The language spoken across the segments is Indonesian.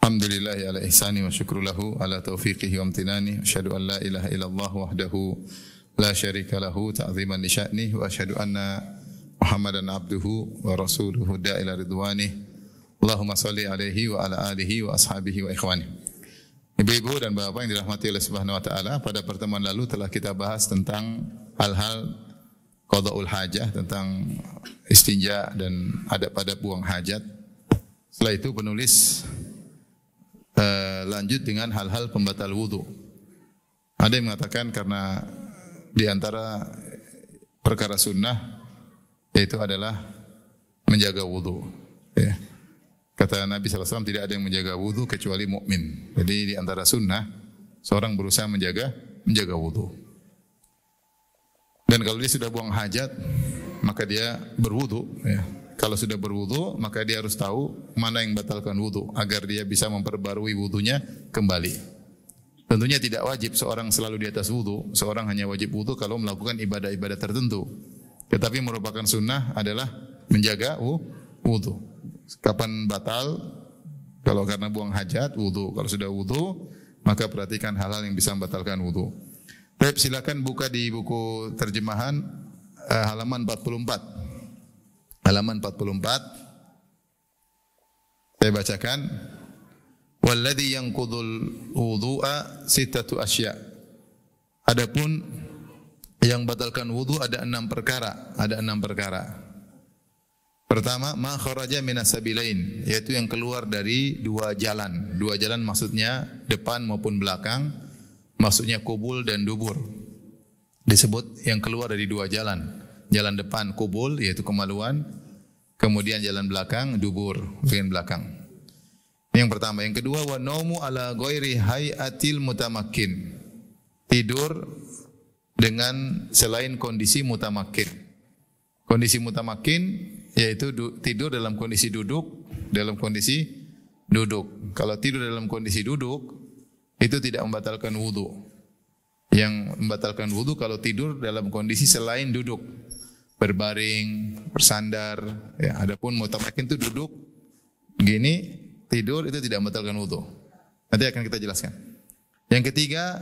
Alhamdulillahi ala ihsani wa syukru lahu ala taufiqihi wa amtinani. Asyhadu an la ilaha illallah wahdahu la syarika lahu ta'ziman li sya'nih wa asyhadu anna Muhammadan abduhu wa rasuluhu da'ila ridwanih. Allahumma salli alaihi wa ala alihi wa ashabihi wa ikhwanih. Ibu-ibu dan bapak yang dirahmati oleh Subhanahu wa taala, pada pertemuan lalu telah kita bahas tentang hal-hal qada'ul hajah, tentang istinja dan adab-adab buang hajat. Setelah itu penulis lanjut dengan hal-hal pembatal wudu. Ada yang mengatakan karena di antara perkara sunnah yaitu adalah menjaga wudu. Ya. Kata Nabi SAW, tidak ada yang menjaga wudu kecuali mukmin. Jadi di antara sunnah seorang berusaha menjaga wudu. Dan kalau dia sudah buang hajat, maka dia berwudu. Ya. Kalau sudah berwudu, maka dia harus tahu mana yang batalkan wudu agar dia bisa memperbarui wudunya kembali. Tentunya tidak wajib seorang selalu di atas wudu. Seorang hanya wajib wudu kalau melakukan ibadah-ibadah tertentu. Tetapi merupakan sunnah adalah menjaga wudu. Kapan batal? Kalau karena buang hajat, wudu. Kalau sudah wudu, maka perhatikan hal-hal yang bisa membatalkan wudu. Baik, silakan buka di buku terjemahan halaman 44. Halaman 44. Saya bacakan. Walladzi yanqudul wudu'a sittatu asya'. Adapun yang batalkan wudu ada 6 perkara. Pertama, ma kharaja minas sabilain, yaitu yang keluar dari dua jalan. Dua jalan maksudnya depan maupun belakang, maksudnya kubul dan dubur. Disebut yang keluar dari dua jalan. Jalan depan kubul yaitu kemaluan, kemudian jalan belakang dubur, bagian belakang. Yang pertama, yang kedua wa naumu ala ghairi hayatil mutamakkin. Tidur dengan selain kondisi mutamakkin. Kondisi mutamakkin yaitu tidur dalam kondisi duduk, Kalau tidur dalam kondisi duduk itu tidak membatalkan wudu. Yang membatalkan wudu kalau tidur dalam kondisi selain duduk. Berbaring, bersandar, ya. Adapun mutamakkin itu duduk gini, tidur itu tidak membatalkan wudu. Nanti akan kita jelaskan. Yang ketiga,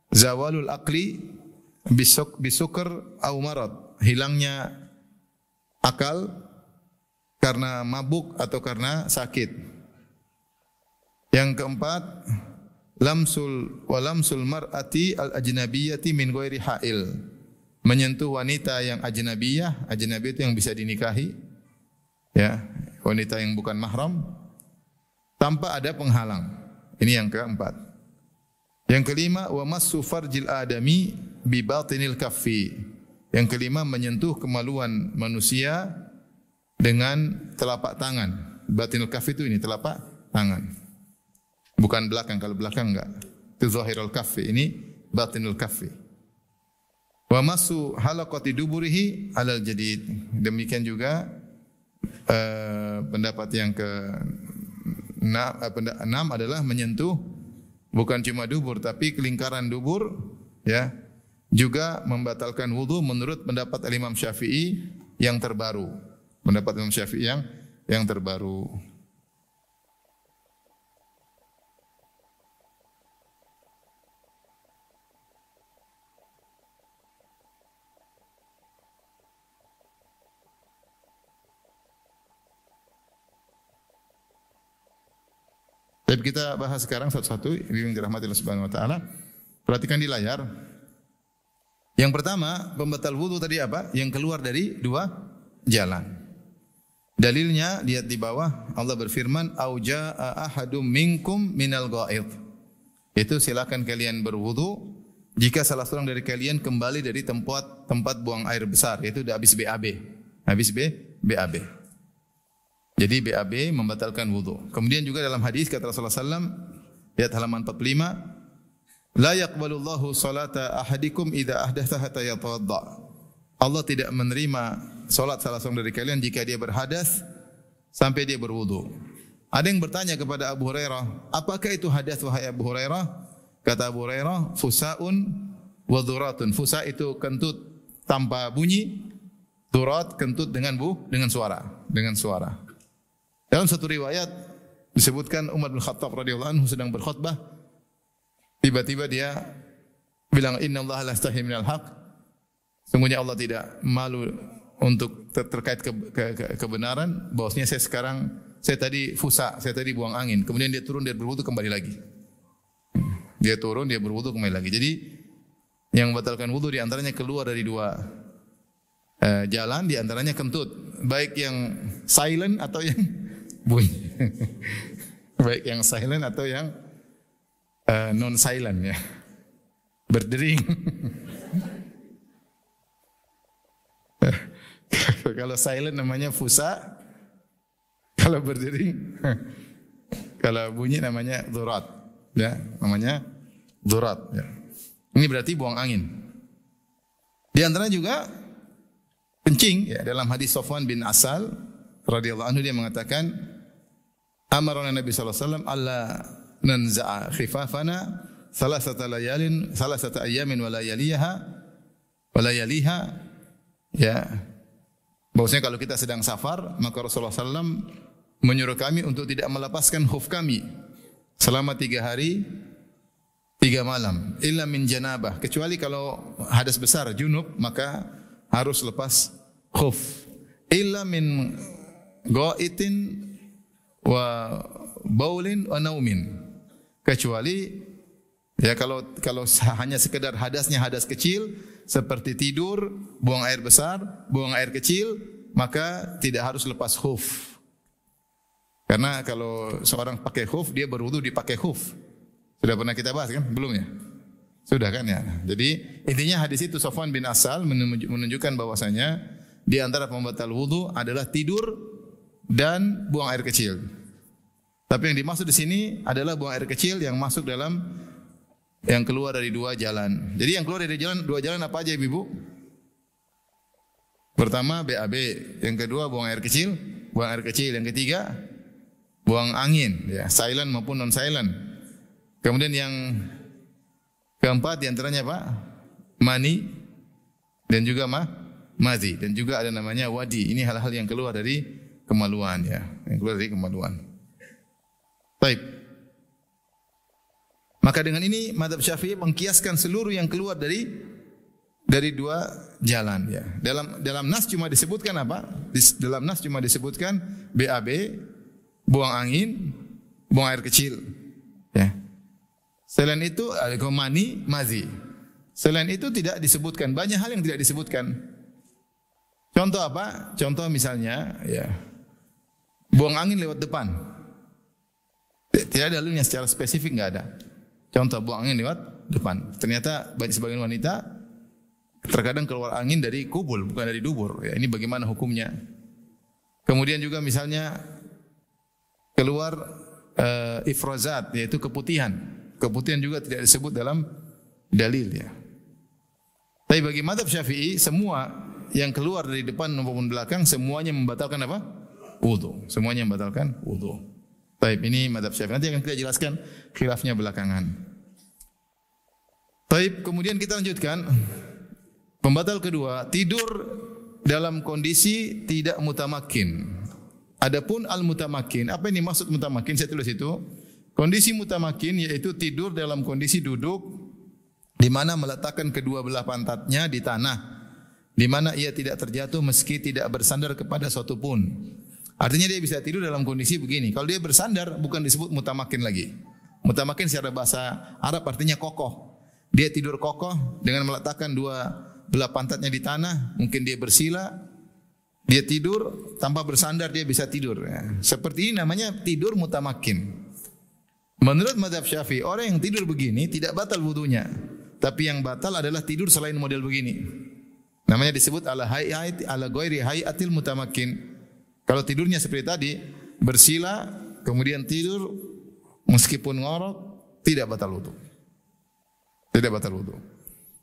zawalul aqli bisukr au marad, hilangnya akal karena mabuk atau karena sakit. Yang keempat, lamsul mar'ati al ajnabiyyati min ghairi ha'il. Menyentuh wanita yang ajnabiyah itu yang bisa dinikahi, ya, wanita yang bukan mahram tanpa ada penghalang. Ini yang keempat. Yang kelima, wa massu farjil adami bi batinil kaffi. Yang kelima, menyentuh kemaluan manusia dengan telapak tangan. Batinul kaffi itu ini telapak tangan. Bukan belakang, kalau belakang enggak. Itu zahirul kaffi, ini batinul kaffi. Wa masu halaqati duburihi alal jadid. Demikian juga pendapat yang ke-6 adalah menyentuh bukan cuma dubur tapi kelingkaran dubur, ya. Juga membatalkan wudu menurut pendapat Imam Syafi'i yang terbaru. Pendapat Imam Syafi'i yang terbaru. Tapi kita bahas sekarang satu-satu, yang dirahmati Allah Subhanahu wa taala. Perhatikan di layar. Yang pertama, pembatal wudu tadi apa? Yang keluar dari dua jalan. Dalilnya lihat di bawah, Allah berfirman, "Au jaa ahadum minkum minal ghaid." Itu silakan kalian berwudu jika salah seorang dari kalian kembali dari tempat buang air besar, yaitu habis BAB. BAB. Jadi BAB membatalkan wudu. Kemudian juga dalam hadis kata Rasulullah SAW, lihat halaman 45, la yaqbalullahu salata ahadikum idza ahdatha hatta yatawadda. Allah tidak menerima salat salah seorang dari kalian jika dia berhadas sampai dia berwudu. Ada yang bertanya kepada Abu Hurairah, apakah itu hadas wahai Abu Hurairah? Kata Abu Hurairah, fusaun wa dhuratun. Fusa itu kentut tanpa bunyi, dhurat kentut dengan suara. Dalam satu riwayat Disebutkan Umar bin Khattab radhiyallahu anhu sedang berkhutbah, tiba-tiba dia bilang, innallaha la yastahi minal haq. Sungguhnya Allah tidak malu untuk terkait kebenaran. Bahwasanya saya tadi fusa, saya tadi buang angin. Kemudian dia turun, dia berwudu kembali lagi. Dia turun, dia berwudu kembali lagi. Jadi yang membatalkan wudu di antaranya keluar dari dua jalan, di antaranya kentut, baik yang silent atau yang bunyi. Baik yang silent atau yang non silent ya. Berdering. Kalau silent namanya fusa, kalau berdering, kalau bunyi namanya durat, ya, namanya durat. Ya. Ini berarti buang angin. Di antara juga kencing. Ya, dalam hadis Safwan bin Asal radhiyallahu anhu dia mengatakan, amarana Nabi sallallahu alaihi wasallam alla nanza'a khifafana salasata ayyamin wa layaliha. Ya. Bahwasanya kalau kita sedang safar, maka Rasulullah SAW menyuruh kami untuk tidak melepaskan khuf kami selama 3 hari 3 malam. Illa min janabah. Kecuali kalau hadas besar, junub, maka harus lepas khuf. Illa min ghaitin wa baulin wa naumin. Kecuali ya kalau hanya sekedar hadasnya hadas kecil seperti tidur, buang air besar, buang air kecil, maka tidak harus lepas khuf. Karena kalau seorang pakai khuf, dia berwudu dipakai khuf. Sudah pernah kita bahas kan? Belum ya? Sudah kan ya? Jadi intinya hadis itu Safwan bin Asal menunjukkan bahwasanya di antara pembatal wudu adalah tidur dan buang air kecil. Tapi yang dimaksud di sini adalah buang air kecil yang masuk dalam yang keluar dari 2 jalan. Jadi yang keluar dari 2 jalan apa aja Ibu? Pertama BAB, yang kedua buang air kecil, yang ketiga buang angin, ya, silent maupun non silent. Kemudian yang keempat di antaranya apa? Mani dan juga madhi, dan juga ada namanya wadi. Ini hal-hal yang keluar dari kemaluan, ya, yang keluar dari kemaluan. Baik. Maka dengan ini mazhab Syafi'i mengkiaskan seluruh yang keluar dari 2 jalan, ya. Dalam nas cuma disebutkan apa? Dalam nas cuma disebutkan BAB, buang angin, buang air kecil, ya. Selain itu ada mani, madhi. Selain itu tidak disebutkan, banyak hal yang tidak disebutkan. Contoh apa? Contoh misalnya, ya, buang angin lewat depan. Tidak ada dalilnya secara spesifik, enggak ada. Contoh buang angin lewat depan. Ternyata banyak sebagian wanita terkadang keluar angin dari kubul, bukan dari dubur. Ya, ini bagaimana hukumnya? Kemudian juga misalnya keluar ifrazat, yaitu keputihan. Keputihan juga tidak disebut dalam dalil, ya. Tapi bagi mazhab Syafi'i, semua yang keluar dari depan maupun belakang semuanya membatalkan apa? Wudu. Semuanya membatalkan wudu. Baik, ini mazhab Syafi'i. Nanti akan kita jelaskan khilafnya belakangan. Baik, kemudian kita lanjutkan. Pembatal kedua, tidur dalam kondisi tidak mutamakin. Adapun al-mutamakin, apa ini maksud mutamakin? Saya tulis itu. Kondisi mutamakin yaitu tidur dalam kondisi duduk di mana meletakkan kedua belah pantatnya di tanah, di mana ia tidak terjatuh meski tidak bersandar kepada suatu pun. Artinya dia bisa tidur dalam kondisi begini. Kalau dia bersandar bukan disebut mutamakin lagi. Mutamakin secara bahasa Arab artinya kokoh. Dia tidur kokoh dengan meletakkan dua belah pantatnya di tanah. Mungkin dia bersila. Dia tidur tanpa bersandar, dia bisa tidur. Ya. Seperti ini namanya tidur mutamakin. Menurut mazhab Syafi'i, orang yang tidur begini tidak batal wudunya. Tapi yang batal adalah tidur selain model begini. Namanya disebut ala ghairi hayatil mutamakin. Kalau tidurnya seperti tadi, bersila, kemudian tidur, meskipun ngorok, tidak batal wudu. Tidak batal wudu.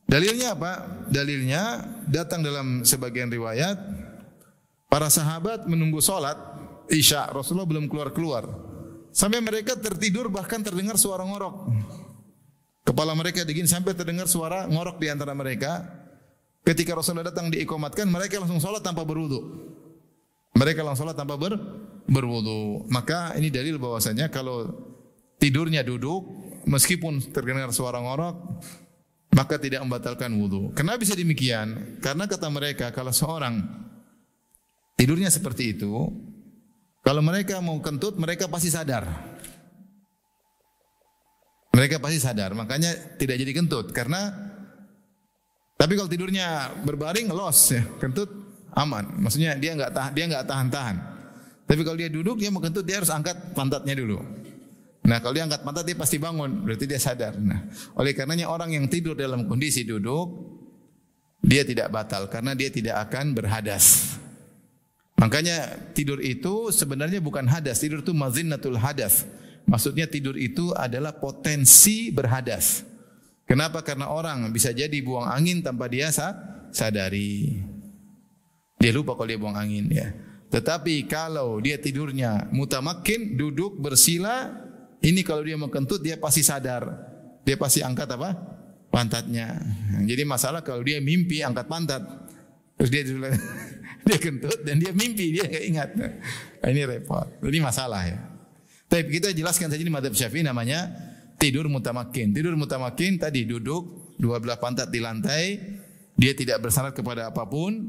Dalilnya apa? Dalilnya datang dalam sebagian riwayat, para sahabat menunggu sholat Isya, Rasulullah belum keluar-keluar. Sampai mereka tertidur, bahkan terdengar suara ngorok. Kepala mereka dingin sampai terdengar suara ngorok di antara mereka. Ketika Rasulullah datang diikomatkan, mereka langsung sholat tanpa berwudu. Mereka langsung sholat tanpa berwudu. Maka ini dalil bahwasanya kalau tidurnya duduk meskipun terdengar suara ngorok maka tidak membatalkan wudu. Kenapa bisa demikian? Karena kata mereka kalau seorang tidurnya seperti itu, kalau mereka mau kentut mereka pasti sadar. Mereka pasti sadar, makanya tidak jadi kentut. Tapi kalau tidurnya berbaring los ya, kentut aman. Maksudnya dia enggak tahan-tahan. Tapi kalau dia duduk dia mau kentut dia harus angkat pantatnya dulu. Nah, kalau dia angkat pantat dia pasti bangun, berarti dia sadar. Nah, oleh karenanya orang yang tidur dalam kondisi duduk dia tidak batal karena dia tidak akan berhadas. Makanya tidur itu sebenarnya bukan hadas, tidur itu mazinnatul hadas. Maksudnya tidur itu adalah potensi berhadas. Kenapa? Karena orang bisa jadi buang angin tanpa dia sadari. Dia lupa kalau dia buang angin ya. Tetapi kalau dia tidurnya mutamakkin, duduk bersila, ini kalau dia mau kentut dia pasti sadar. Dia pasti angkat apa? Pantatnya. Jadi masalah kalau dia mimpi angkat pantat. Terus dia dia kentut dan dia mimpi, dia enggak ingat. Nah, ini repot. Ini masalah ya. Tapi kita jelaskan saja di mazhab Syafi'i namanya tidur mutamakkin. Tidur mutamakkin tadi duduk, dua belah pantat di lantai, dia tidak bersandar kepada apapun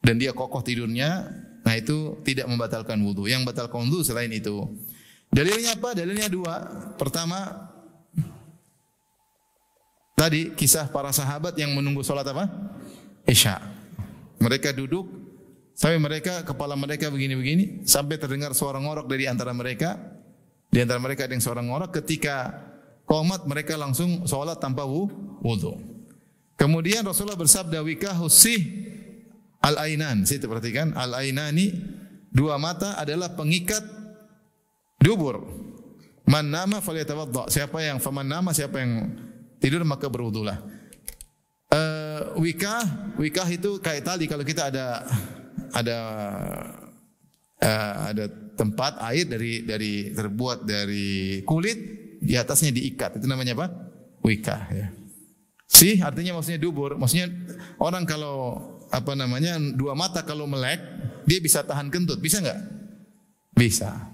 dan dia kokoh tidurnya. Nah, itu tidak membatalkan wudu. Yang membatalkan wudu selain itu. Dalilnya apa? Dalilnya dua. Pertama, tadi kisah para sahabat yang menunggu sholat apa? Isya. Mereka duduk sampai kepala mereka begini-begini sampai terdengar suara ngorok dari antara mereka. Di antara mereka ada yang suara ngorok. Ketika qomat mereka langsung sholat tanpa wudu. Kemudian Rasulullah bersabda wikahus sih al-ainan. Situ perhatikan al-ainani, dua mata adalah pengikat dubur. Man nama falyatawadda. Siapa yang tidur maka berwudulah. Wikah itu kayak tali, kalau kita ada tempat air dari terbuat dari kulit, di atasnya diikat. Itu namanya apa? Wikah ya. Sih artinya maksudnya dubur. Maksudnya orang kalau dua mata kalau melek, dia bisa tahan kentut. Bisa enggak? Bisa.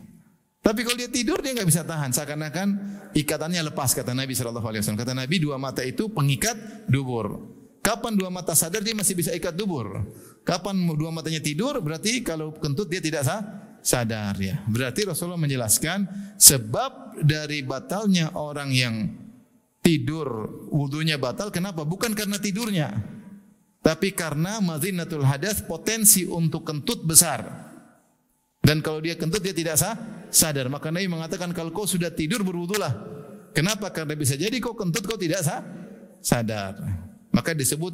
Tapi kalau dia tidur dia enggak bisa tahan, seakan-akan ikatannya lepas, kata Nabi sallallahu alaihi wasallam. Kata Nabi dua mata itu pengikat dubur. Kapan dua mata sadar dia masih bisa ikat dubur. Kapan dua matanya tidur berarti kalau kentut dia tidak sadar ya. Berarti Rasulullah menjelaskan sebab dari batalnya orang yang tidur wudunya batal kenapa? Bukan karena tidurnya. Tapi karena mazinatul hadas, potensi untuk kentut besar. Dan kalau dia kentut dia tidak sadar. Maka Nabi mengatakan kalau kau sudah tidur berwudulah. Kenapa? Karena bisa jadi kau kentut kau tidak sadar. Maka disebut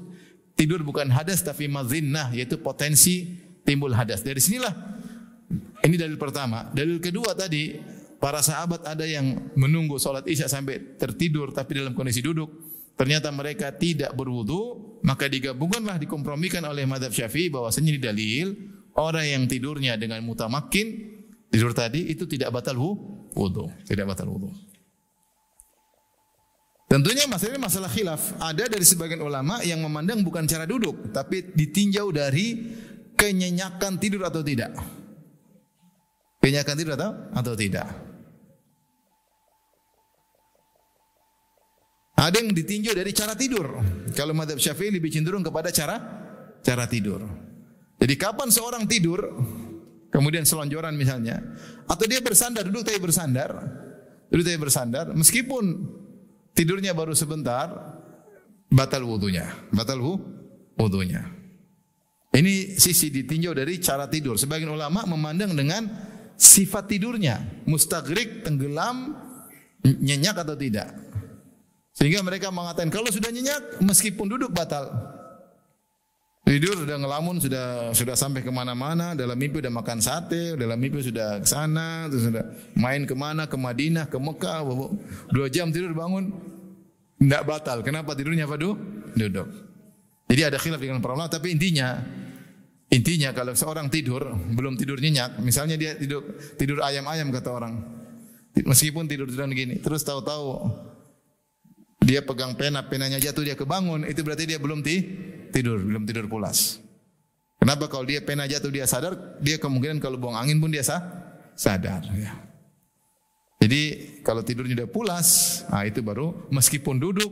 tidur bukan hadas tapi mazinnah, yaitu potensi timbul hadas. Dari sinilah ini dalil pertama. Dalil kedua tadi para sahabat ada yang menunggu salat Isya sampai tertidur tapi dalam kondisi duduk. Ternyata mereka tidak berwudu, maka digabungkanlah, dikompromikan oleh mazhab Syafi'i bahwasanya di dalil orang yang tidurnya dengan mutamakkin, tidur tadi itu tidak batal wudu, tidak batal wudu. Tentunya masalah khilaf. Ada dari sebagian ulama yang memandang bukan cara duduk, tapi ditinjau dari kenyenyakan tidur atau tidak. Kenyenyakan tidur atau tidak. Ada yang ditinjau dari cara tidur. Kalau mazhab Syafi'i lebih cenderung kepada cara tidur. Jadi kapan seorang tidur, kemudian selonjoran misalnya, atau dia bersandar, duduk tapi bersandar, meskipun tidurnya baru sebentar, batal wudunya. Ini sisi ditinjau dari cara tidur. Sebagian ulama memandang dengan sifat tidurnya, mustagrik, tenggelam, nyenyak atau tidak. Sehingga mereka mengatakan kalau sudah nyenyak, meskipun duduk batal. Tidur sudah ngelamun, sudah sampai kemana-mana, dalam mimpi sudah makan sate, dalam mimpi sudah ke sana, terus sudah main kemana, ke Madinah, ke Mekah, 2 jam tidur bangun, tidak batal. Kenapa tidurnya duduk. Jadi ada khilaf dengan para ulama, tapi intinya kalau seorang tidur, belum tidur nyenyak, misalnya dia tidur ayam-ayam kata orang, meskipun tidur-tiduran gini, terus tahu-tahu dia pegang penanya jatuh, dia kebangun, itu berarti dia belum tidur pulas. Kenapa? Kalau dia pena jatuh dia sadar, dia kemungkinan kalau buang angin pun dia sadar. Ya. Jadi kalau tidurnya udah pulas, itu baru meskipun duduk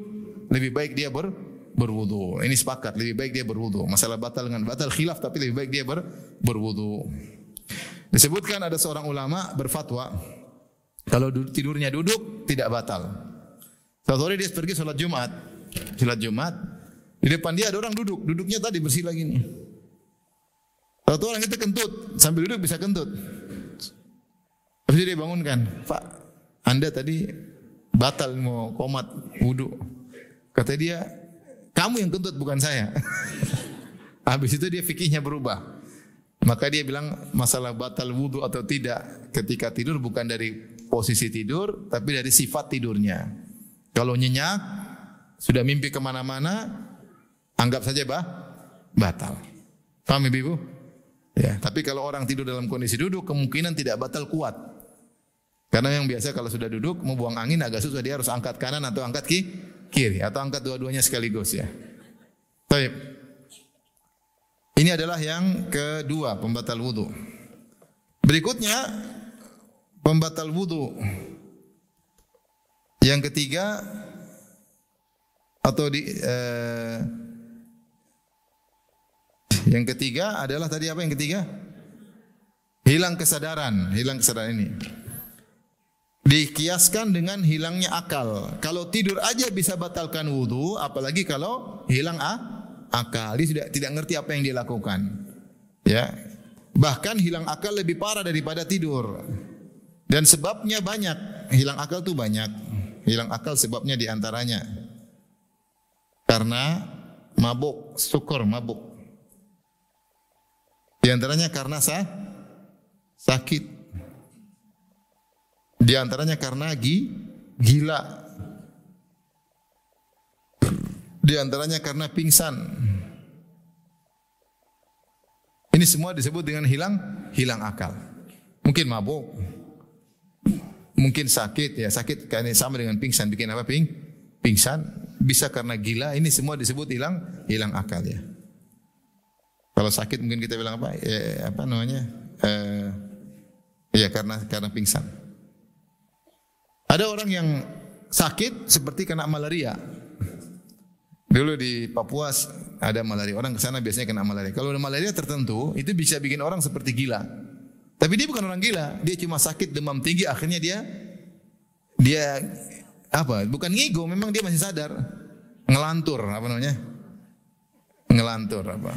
lebih baik dia berwudu. Ini sepakat, lebih baik dia berwudu. Masalah batal dengan batal khilaf, tapi lebih baik dia berwudu. Disebutkan ada seorang ulama berfatwa kalau tidurnya duduk tidak batal. Suatu hari dia pergi sholat Jumat. Di depan dia ada orang duduknya tadi bersih lagi nih. Suatu orang itu kentut, sambil duduk bisa kentut. Habis dia bangunkan, Pak, Anda tadi batal mau qomat wudu. Kata dia, kamu yang kentut bukan saya. Habis itu dia fikihnya berubah. Maka dia bilang masalah batal wudu atau tidak ketika tidur bukan dari posisi tidur, tapi dari sifat tidurnya. Kalau nyenyak, sudah mimpi kemana-mana, anggap saja batal. Paham ibu? Ya, tapi kalau orang tidur dalam kondisi duduk, kemungkinan tidak batal kuat. Karena yang biasa kalau sudah duduk mau buang angin agak susah, dia harus angkat kanan atau angkat kiri atau angkat dua-duanya sekaligus ya. Baik. Ini adalah yang kedua, pembatal wudu. Berikutnya pembatal wudu. Yang ketiga atau yang ketiga adalah tadi apa yang ketiga? Hilang kesadaran ini. Dikiaskan dengan hilangnya akal. Kalau tidur aja bisa batalkan wudu, apalagi kalau hilang akal. Dia sudah tidak ngerti apa yang dia lakukan. Ya. Bahkan hilang akal lebih parah daripada tidur. Dan sebabnya banyak. Hilang akal itu banyak. Hilang akal sebabnya diantaranya karena mabuk, syukur mabuk. Diantaranya karena sakit. Di antaranya karena gila. Di antaranya karena pingsan. Ini semua disebut dengan hilang akal. Mungkin mabuk. Mungkin sakit ya, sakit karena sama dengan pingsan. Bikin apa pingsan? Bisa karena gila. Ini semua disebut hilang akal ya. Kalau sakit mungkin kita bilang apa? Apa namanya? Ya karena pingsan. Ada orang yang sakit seperti kena malaria. Dulu di Papua ada malaria. Orang ke sana biasanya kena malaria. Kalau ada malaria tertentu, itu bisa bikin orang seperti gila. Tapi dia bukan orang gila. Dia cuma sakit demam tinggi. Akhirnya dia apa? Bukan ngigo. Memang dia masih sadar. Ngelantur. Apa namanya? Ngelantur apa?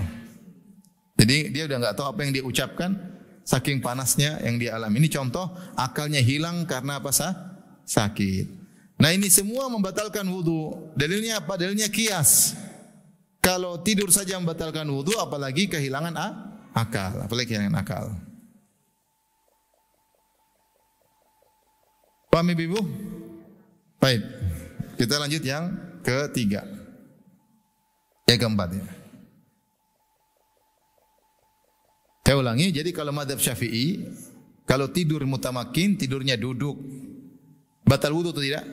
Jadi dia udah nggak tahu apa yang dia ucapkan. Saking panasnya yang dia alami. Ini contoh akalnya hilang karena apa sakit. Nah ini semua membatalkan wudu. Dalilnya apa? Dalilnya kias. Kalau tidur saja membatalkan wudu, apalagi kehilangan akal. Apalagi kehilangan akal. Paham ibu? Baik. Kita lanjut yang ketiga. Yang keempat ya. Saya ulangi, jadi kalau mazhab Syafi'i, kalau tidur mutamakin, tidurnya duduk, batal wudu atau tidak?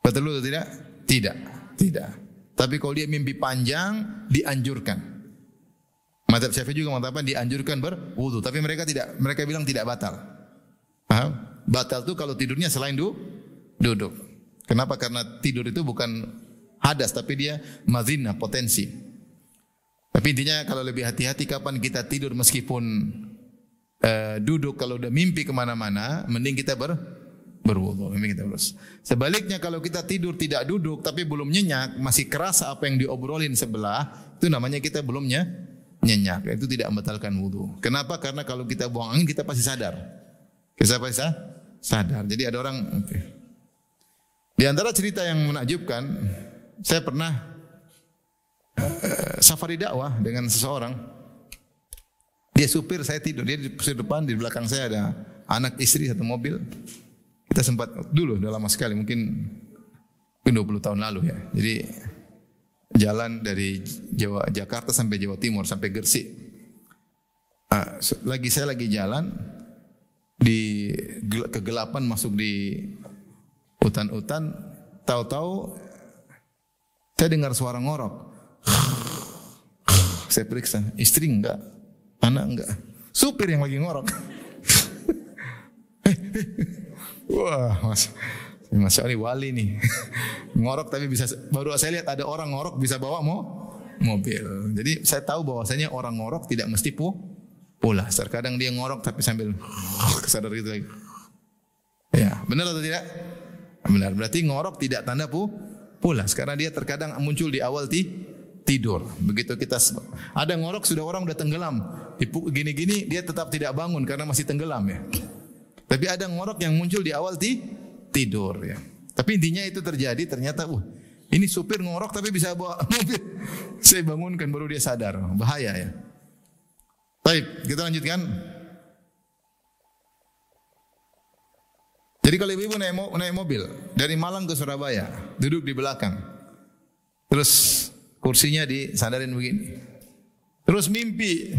Batal wudu atau tidak? Tidak. Tapi kalau dia mimpi panjang, dianjurkan. Mazhab Syafi'i juga mengatakan dianjurkan berwudu, tapi mereka bilang tidak batal. Paham? Batal itu kalau tidurnya selain duduk. Kenapa? Karena tidur itu bukan hadas, tapi dia mazinah, potensi. Tapi intinya kalau lebih hati-hati kapan kita tidur meskipun duduk, kalau udah mimpi kemana-mana, mending kita berwudu. Sebaliknya kalau kita tidur tidak duduk tapi belum nyenyak, masih kerasa apa yang diobrolin sebelah, itu namanya kita belum nyenyak. Itu tidak membatalkan wudu. Kenapa? Karena kalau kita buang angin kita pasti sadar. Kita pasti sadar. Jadi ada orang di antara cerita yang menakjubkan, saya pernah safari dakwah dengan seseorang. Dia supir, saya tidur. Dia di depan, di belakang saya ada anak istri satu mobil. Kita sempat dulu, udah lama sekali, mungkin 20 tahun lalu ya. Jadi jalan dari Jakarta sampai Jawa Timur, sampai Gresik. Saya lagi jalan di kegelapan, masuk di hutan-hutan. Tahu-tahu saya dengar suara ngorok. Saya periksa, istri enggak, anak enggak, supir yang lagi ngorok. Wah, Masya Allah, wali nih. Ngorok tapi bisa, baru saya lihat ada orang ngorok bisa bawa mobil. Jadi saya tahu bahwasanya orang ngorok tidak mesti pulas. Terkadang dia ngorok tapi sambil kesadar gitu lagi. Ya, benar atau tidak? Benar. Berarti ngorok tidak tanda pulas karena dia terkadang muncul di awal tidur. Begitu kita ada ngorok orang udah tenggelam. Gini-gini dia tetap tidak bangun karena masih tenggelam ya. Tapi ada ngorok yang muncul di awal tidur ya. Tapi intinya itu terjadi ternyata ini supir ngorok tapi bisa bawa mobil. Saya bangunkan baru dia sadar. Bahaya ya. Baik, kita lanjutkan. Jadi kalau ibu-ibu naik mobil dari Malang ke Surabaya, duduk di belakang. Terus kursinya disandarin begini. Terus mimpi.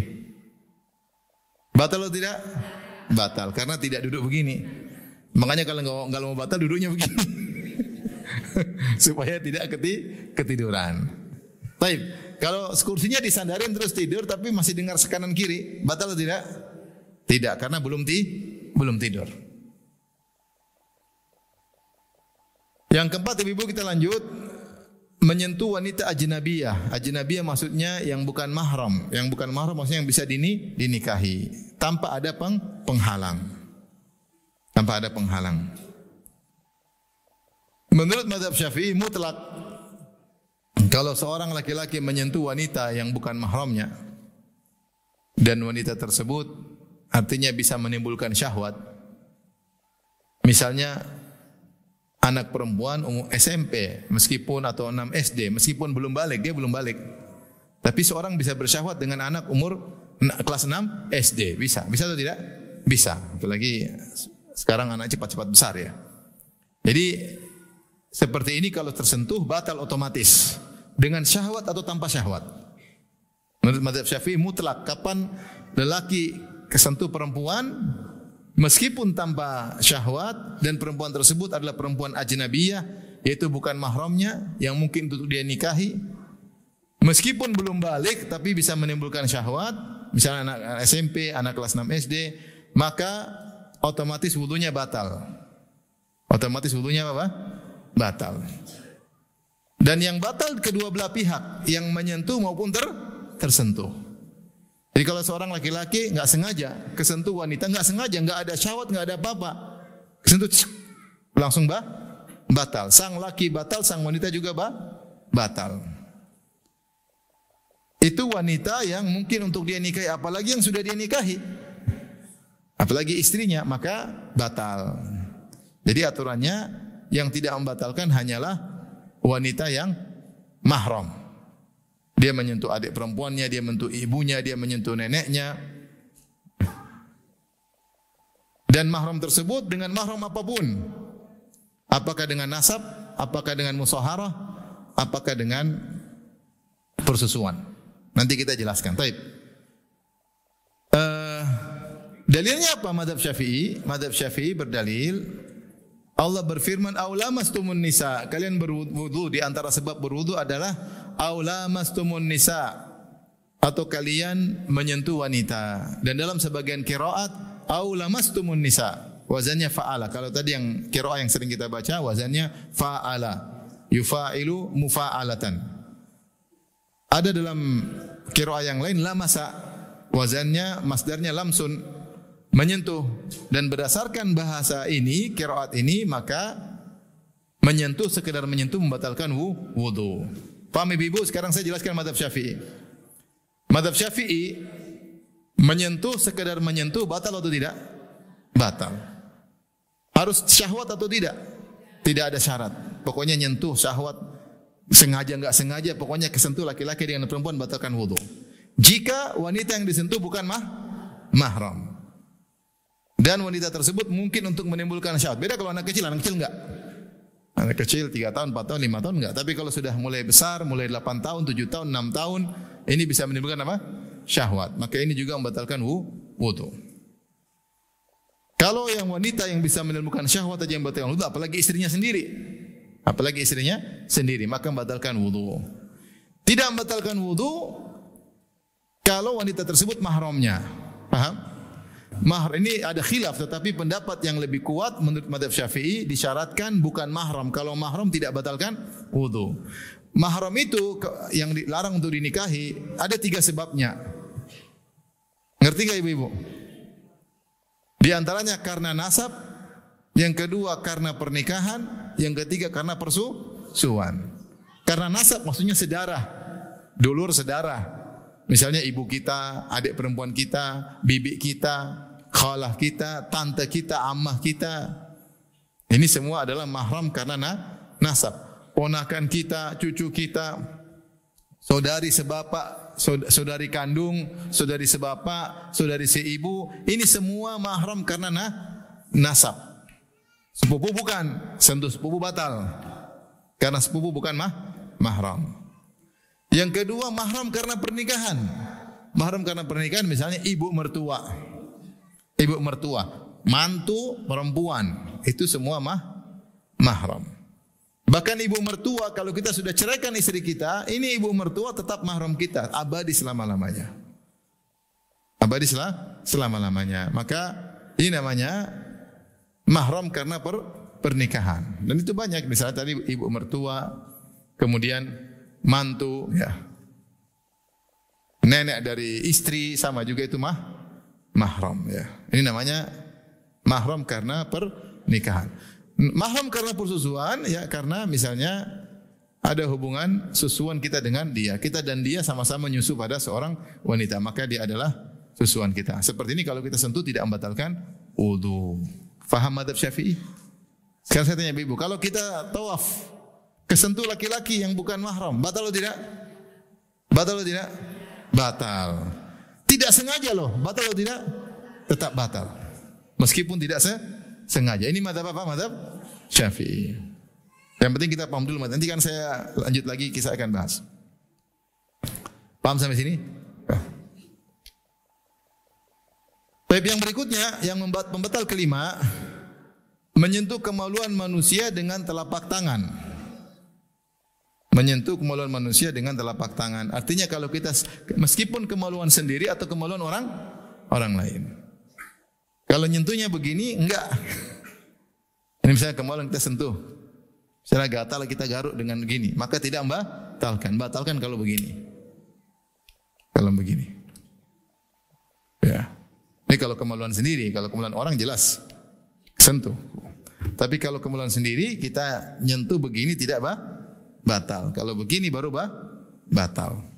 Batal atau tidak? Batal karena tidak duduk begini. Makanya kalau nggak mau batal duduknya begini. Supaya tidak ketiduran. Baik, kalau kursinya disandarin terus tidur tapi masih dengar kanan kiri, batal atau tidak? Tidak, karena belum tidur. Yang keempat, ibu-ibu kita lanjut. Menyentuh wanita ajnabiyah. Ajnabiyah maksudnya yang bukan mahram. Yang bukan mahram maksudnya yang bisa dinikahi tanpa ada penghalang. Tanpa ada penghalang. Menurut mazhab Syafi'i mutlak kalau seorang laki-laki menyentuh wanita yang bukan mahramnya dan wanita tersebut artinya bisa menimbulkan syahwat. Misalnya anak perempuan umur SMP meskipun atau 6 SD meskipun belum balik, dia belum balik. Tapi seorang bisa bersyahwat dengan anak umur kelas 6 SD, bisa atau tidak? Bisa. Apalagi sekarang anak cepat-cepat besar ya. Jadi seperti ini kalau tersentuh batal otomatis dengan syahwat atau tanpa syahwat. Menurut mazhab Syafi'i mutlak kapan lelaki kesentuh perempuan meskipun tanpa syahwat dan perempuan tersebut adalah perempuan ajnabiyah yaitu bukan mahramnya yang mungkin untuk dia nikahi meskipun belum balik tapi bisa menimbulkan syahwat misalnya anak SMP, anak kelas 6 SD maka otomatis wudunya batal. Otomatis wudunya apa? Batal. Dan yang batal kedua belah pihak yang menyentuh maupun tersentuh. Jadi kalau seorang laki-laki enggak sengaja kesentuh wanita, enggak sengaja, enggak ada syahwat, enggak ada apa-apa, kesentuh langsung batal. Sang laki batal, sang wanita juga batal. Itu wanita yang mungkin untuk dia nikahi, apalagi yang sudah dia nikahi, apalagi istrinya, maka batal. Jadi aturannya yang tidak membatalkan hanyalah wanita yang mahram. Dia menyentuh adik perempuannya, dia menyentuh ibunya, dia menyentuh neneknya. Dan mahram tersebut dengan mahram apapun. Apakah dengan nasab, apakah dengan musaharah, apakah dengan persusuan. Nanti kita jelaskan. Baik. Dalilnya apa mazhab Syafi'i? Mazhab Syafi'i berdalil Allah berfirman aulamastumun nisa. Kalian berwudu, di antara sebab berwudu adalah aulamastumun nisa atau kalian menyentuh wanita. Dan dalam sebagian qiraat aulamastumun nisa wazannya fa'ala. Kalau tadi yang qiraat yang sering kita baca wazannya fa'ala. Yufailu mufa'alatan. Ada dalam qiraat yang lain lamasa wazannya masdarnya lamsun. Menyentuh, dan berdasarkan bahasa ini, qiraat ini, maka menyentuh sekedar menyentuh membatalkan wudu. Paham ibu-ibu? Sekarang saya jelaskan mazhab Syafi'i. Mazhab Syafi'i menyentuh sekedar menyentuh batal atau tidak? Batal. Harus syahwat atau tidak? Tidak ada syarat. Pokoknya nyentuh syahwat sengaja enggak sengaja, pokoknya kesentuh laki-laki dengan perempuan batalkan wudu. Jika wanita yang disentuh bukan mahram. Dan wanita tersebut mungkin untuk menimbulkan syahwat. Beda kalau anak kecil enggak. Anak kecil 3 tahun, 4 tahun, 5 tahun enggak. Tapi kalau sudah mulai besar, mulai 8 tahun, 7 tahun, 6 tahun, ini bisa menimbulkan apa? Syahwat. Maka ini juga membatalkan wudu. Kalau yang wanita yang bisa menimbulkan syahwat aja yang membatalkan wudu, apalagi istrinya sendiri. Maka membatalkan wudu. Tidak membatalkan wudu kalau wanita tersebut mahramnya. Paham? Mahar ini ada khilaf, tetapi pendapat yang lebih kuat menurut mazhab Syafi'i disyaratkan bukan mahram. Kalau mahram tidak batalkan wudu. Mahram itu yang dilarang untuk dinikahi ada 3 sebabnya. Ngerti enggak ibu-ibu? Di antaranya karena nasab, yang kedua karena pernikahan, yang ketiga karena persusuan. Karena nasab maksudnya sedarah, dulur sedarah. Misalnya ibu kita, adik perempuan kita, bibi kita, khalah kita, tante kita, ammah kita. Ini semua adalah mahram karena nasab. Ponakan kita, cucu kita, saudari sebapak, saudari kandung, saudari sebapak, saudari seibu, ini semua mahram karena nasab. Sepupu bukan, sentuh sepupu batal. Karena sepupu bukan mahram. Yang kedua mahram karena pernikahan. Mahram karena pernikahan misalnya ibu mertua. Ibu mertua, mantu perempuan, itu semua mahram. Bahkan ibu mertua kalau kita sudah ceraikan istri kita, ini ibu mertua tetap mahram kita, abadi selama-lamanya. Abadi selama-lamanya. Maka ini namanya mahram karena pernikahan. Dan itu banyak, misalnya tadi ibu mertua, kemudian mantu, ya, nenek dari istri sama juga itu mahram, ya. Ini namanya mahram karena pernikahan. Mahram karena persusuan, ya, karena misalnya ada hubungan susuan kita dengan dia, kita dan dia sama-sama menyusu pada seorang wanita, maka dia adalah susuan kita. Seperti ini kalau kita sentuh tidak membatalkan wudu. Faham mazhab Syafi'i? Sekarang saya tanya ibu, kalau kita tawaf kesentuh laki-laki yang bukan mahram, batal atau tidak? Batal atau tidak? Batal. Tidak sengaja loh, batal atau tidak? Tetap batal. Meskipun tidak sengaja. Ini mazhab apa? Mazhab Syafi'i. Yang penting kita paham dulu. Nanti kan saya lanjut lagi, kita akan bahas. Paham sampai sini? Baik, yang berikutnya yang pembatal kelima, menyentuh kemaluan manusia dengan telapak tangan. Menyentuh kemaluan manusia dengan telapak tangan. Artinya kalau kita meskipun kemaluan sendiri atau kemaluan orang lain. Kalau nyentuhnya begini enggak. Ini misalnya kemaluan kita sentuh. Misalnya gatal kita garuk dengan begini, maka tidak batalkan. Batalkan kalau begini. Kalau begini. Ya. Ini kalau kemaluan sendiri, kalau kemaluan orang jelas sentuh. Tapi kalau kemaluan sendiri kita nyentuh begini tidak batal. Kalau begini baru batal.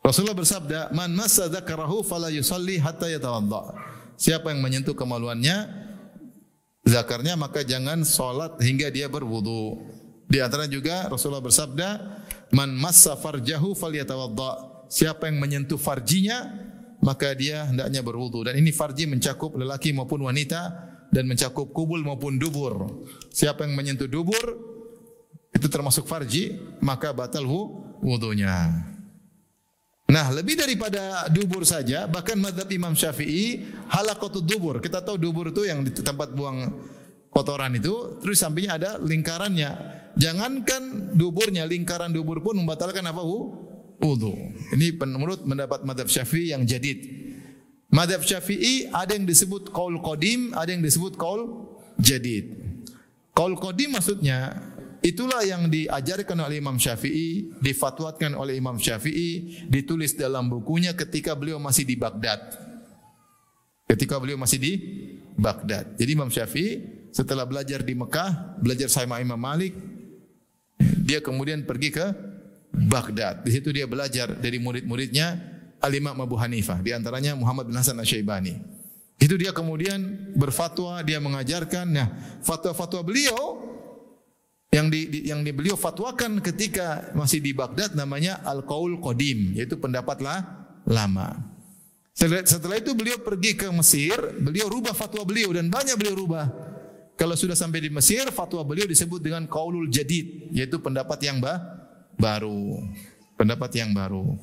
Rasulullah bersabda, "Man massa dzakarahu fala yusalli hatta yatawadda." Siapa yang menyentuh kemaluannya, zakarnya, maka jangan salat hingga dia berwudu. Di antara juga Rasulullah bersabda, "Man massa farjahu falyatawadda." Siapa yang menyentuh farjinya, maka dia hendaknya berwudu. Dan ini farji mencakup lelaki maupun wanita dan mencakup kubul maupun dubur. Siapa yang menyentuh dubur itu termasuk farji, maka batal wudunya. Nah, lebih daripada dubur saja, bahkan mazhab Imam Syafi'i halaqatud dubur. Kita tahu dubur itu yang di tempat buang kotoran itu, terus sampingnya ada lingkarannya. Jangankan duburnya, lingkaran dubur pun membatalkan apa? Wudu. Ini menurut pendapat mazhab Syafi'i yang jadid. Mazhab Syafi'i ada yang disebut qaul qadim, ada yang disebut qaul jadid. Qaul qadim maksudnya itulah yang diajarkan oleh Imam Syafi'i, difatwakan oleh Imam Syafi'i, ditulis dalam bukunya ketika beliau masih di Baghdad. Ketika beliau masih di Baghdad. Jadi Imam Syafi'i setelah belajar di Mekah, belajar sama Imam Malik, dia kemudian pergi ke Baghdad. Di situ dia belajar dari murid-muridnya Al-Imam Abu Hanifah, di antaranya Muhammad bin Hasan Asy-Syaibani. Itu dia kemudian berfatwa, dia mengajarkan. Nah, fatwa-fatwa beliau yang beliau fatwakan ketika masih di Baghdad namanya Al-Qaul Qadim, yaitu pendapat lama. Setelah itu beliau pergi ke Mesir, beliau rubah fatwa beliau dan banyak beliau rubah. Kalau sudah sampai di Mesir, fatwa beliau disebut dengan Qaulul Jadid, yaitu pendapat yang baru. Pendapat yang baru.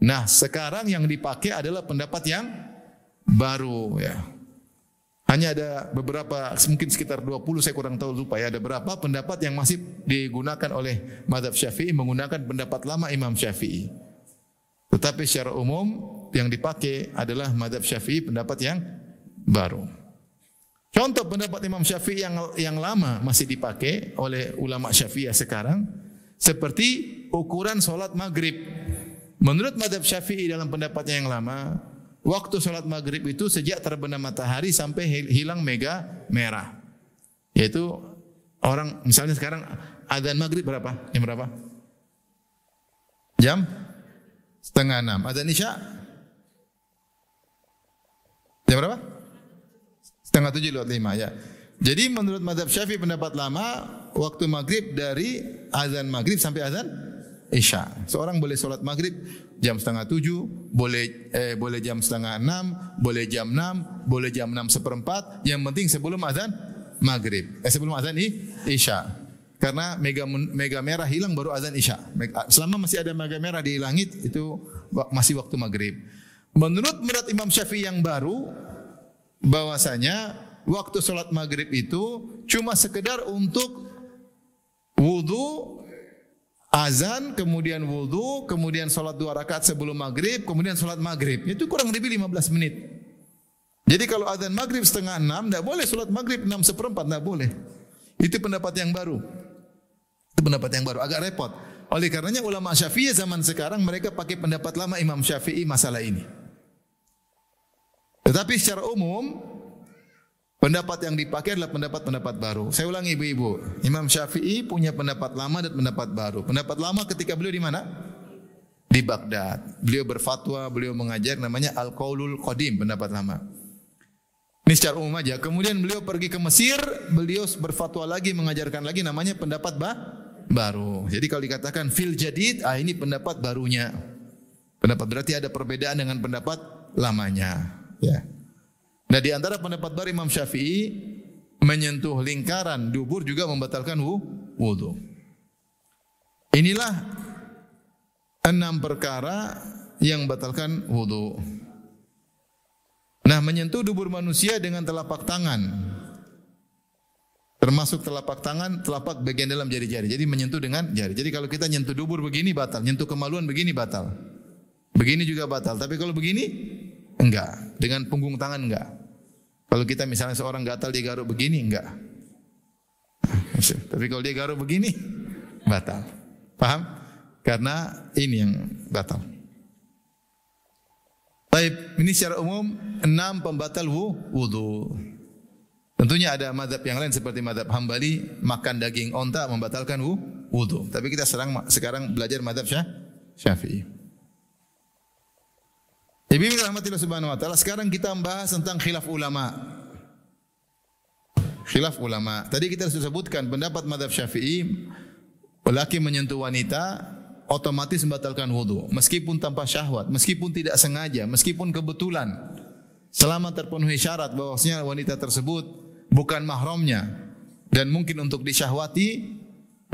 Nah, sekarang yang dipakai adalah pendapat yang baru, ya. Hanya ada beberapa, mungkin sekitar 20, saya kurang tahu, lupa ya, ada berapa pendapat yang masih digunakan oleh mazhab Syafi'i menggunakan pendapat lama Imam Syafi'i. Tetapi secara umum yang dipakai adalah mazhab Syafi'i, pendapat yang baru. Contoh pendapat Imam Syafi'i yang lama masih dipakai oleh ulama Syafi'iyah sekarang, seperti ukuran solat maghrib. Menurut mazhab Syafi'i dalam pendapatnya yang lama, waktu solat maghrib itu sejak terbenam matahari sampai hilang mega merah. Yaitu orang misalnya sekarang adzan maghrib berapa? Jam berapa? Jam 5:30. Adzan isya jam berapa? 6:45 ya. Jadi menurut mazhab Syafi'i pendapat lama, waktu maghrib dari azan maghrib sampai azan isya. Seorang boleh solat maghrib jam 6:30, boleh jam 5:30, boleh jam 6, boleh jam 6:15. Yang penting sebelum azan maghrib, sebelum azan isya. Karena mega merah hilang baru azan isya. Selama masih ada mega merah di langit itu masih waktu maghrib. Menurut Imam Syafi'i yang baru, bahwasanya waktu sholat maghrib itu cuma sekedar untuk wudu, azan, kemudian wudu, kemudian sholat 2 rakaat sebelum maghrib, kemudian sholat maghrib. Itu kurang lebih 15 menit. Jadi kalau azan maghrib 5:30, tidak boleh sholat maghrib 6:15, tidak boleh. Itu pendapat yang baru. Itu pendapat yang baru, agak repot. Oleh karenanya ulama Syafi'i zaman sekarang mereka pakai pendapat lama Imam Syafi'i masalah ini. Tetapi secara umum pendapat yang dipakai adalah pendapat-pendapat baru. Saya ulangi ibu-ibu, Imam Syafi'i punya pendapat lama dan pendapat baru. Pendapat lama ketika beliau di mana? Di Baghdad. Beliau berfatwa, beliau mengajar, namanya Al-Qaulul Qadim, pendapat lama. Ini secara umum aja. Kemudian beliau pergi ke Mesir, beliau berfatwa lagi, mengajarkan lagi, namanya pendapat baru. Jadi kalau dikatakan fil jadid, ini pendapat barunya. Pendapat berarti ada perbedaan dengan pendapat lamanya. Ya. Nah di antara pendapat baru Imam Syafi'i, menyentuh lingkaran dubur juga membatalkan wudu. Inilah 6 perkara yang membatalkan wudu. Nah menyentuh dubur manusia dengan telapak tangan, termasuk telapak tangan, telapak bagian dalam jari-jari. Jadi menyentuh dengan jari. Jadi kalau kita nyentuh dubur begini batal, nyentuh kemaluan begini batal. Begini juga batal. Tapi kalau begini enggak. Dengan punggung tangan enggak. Kalau kita misalnya seorang gatal dia garuk begini enggak. Tapi kalau dia garuk begini batal. Paham? Karena ini yang batal. Baik, ini secara umum 6 pembatal wudu. Tentunya ada mazhab yang lain seperti mazhab Hambali, makan daging onta membatalkan wudu. Tapi kita sekarang belajar mazhab Syafi'i. Ibu rahmatillah subhanahu wa ta'ala, sekarang kita membahas tentang khilaf ulama. Khilaf ulama. Tadi kita sudah sebutkan pendapat mazhab Syafi'i, lelaki menyentuh wanita otomatis membatalkan wudu, meskipun tanpa syahwat, meskipun tidak sengaja, meskipun kebetulan, selama terpenuhi syarat bahwasanya wanita tersebut bukan mahramnya dan mungkin untuk disyahwati,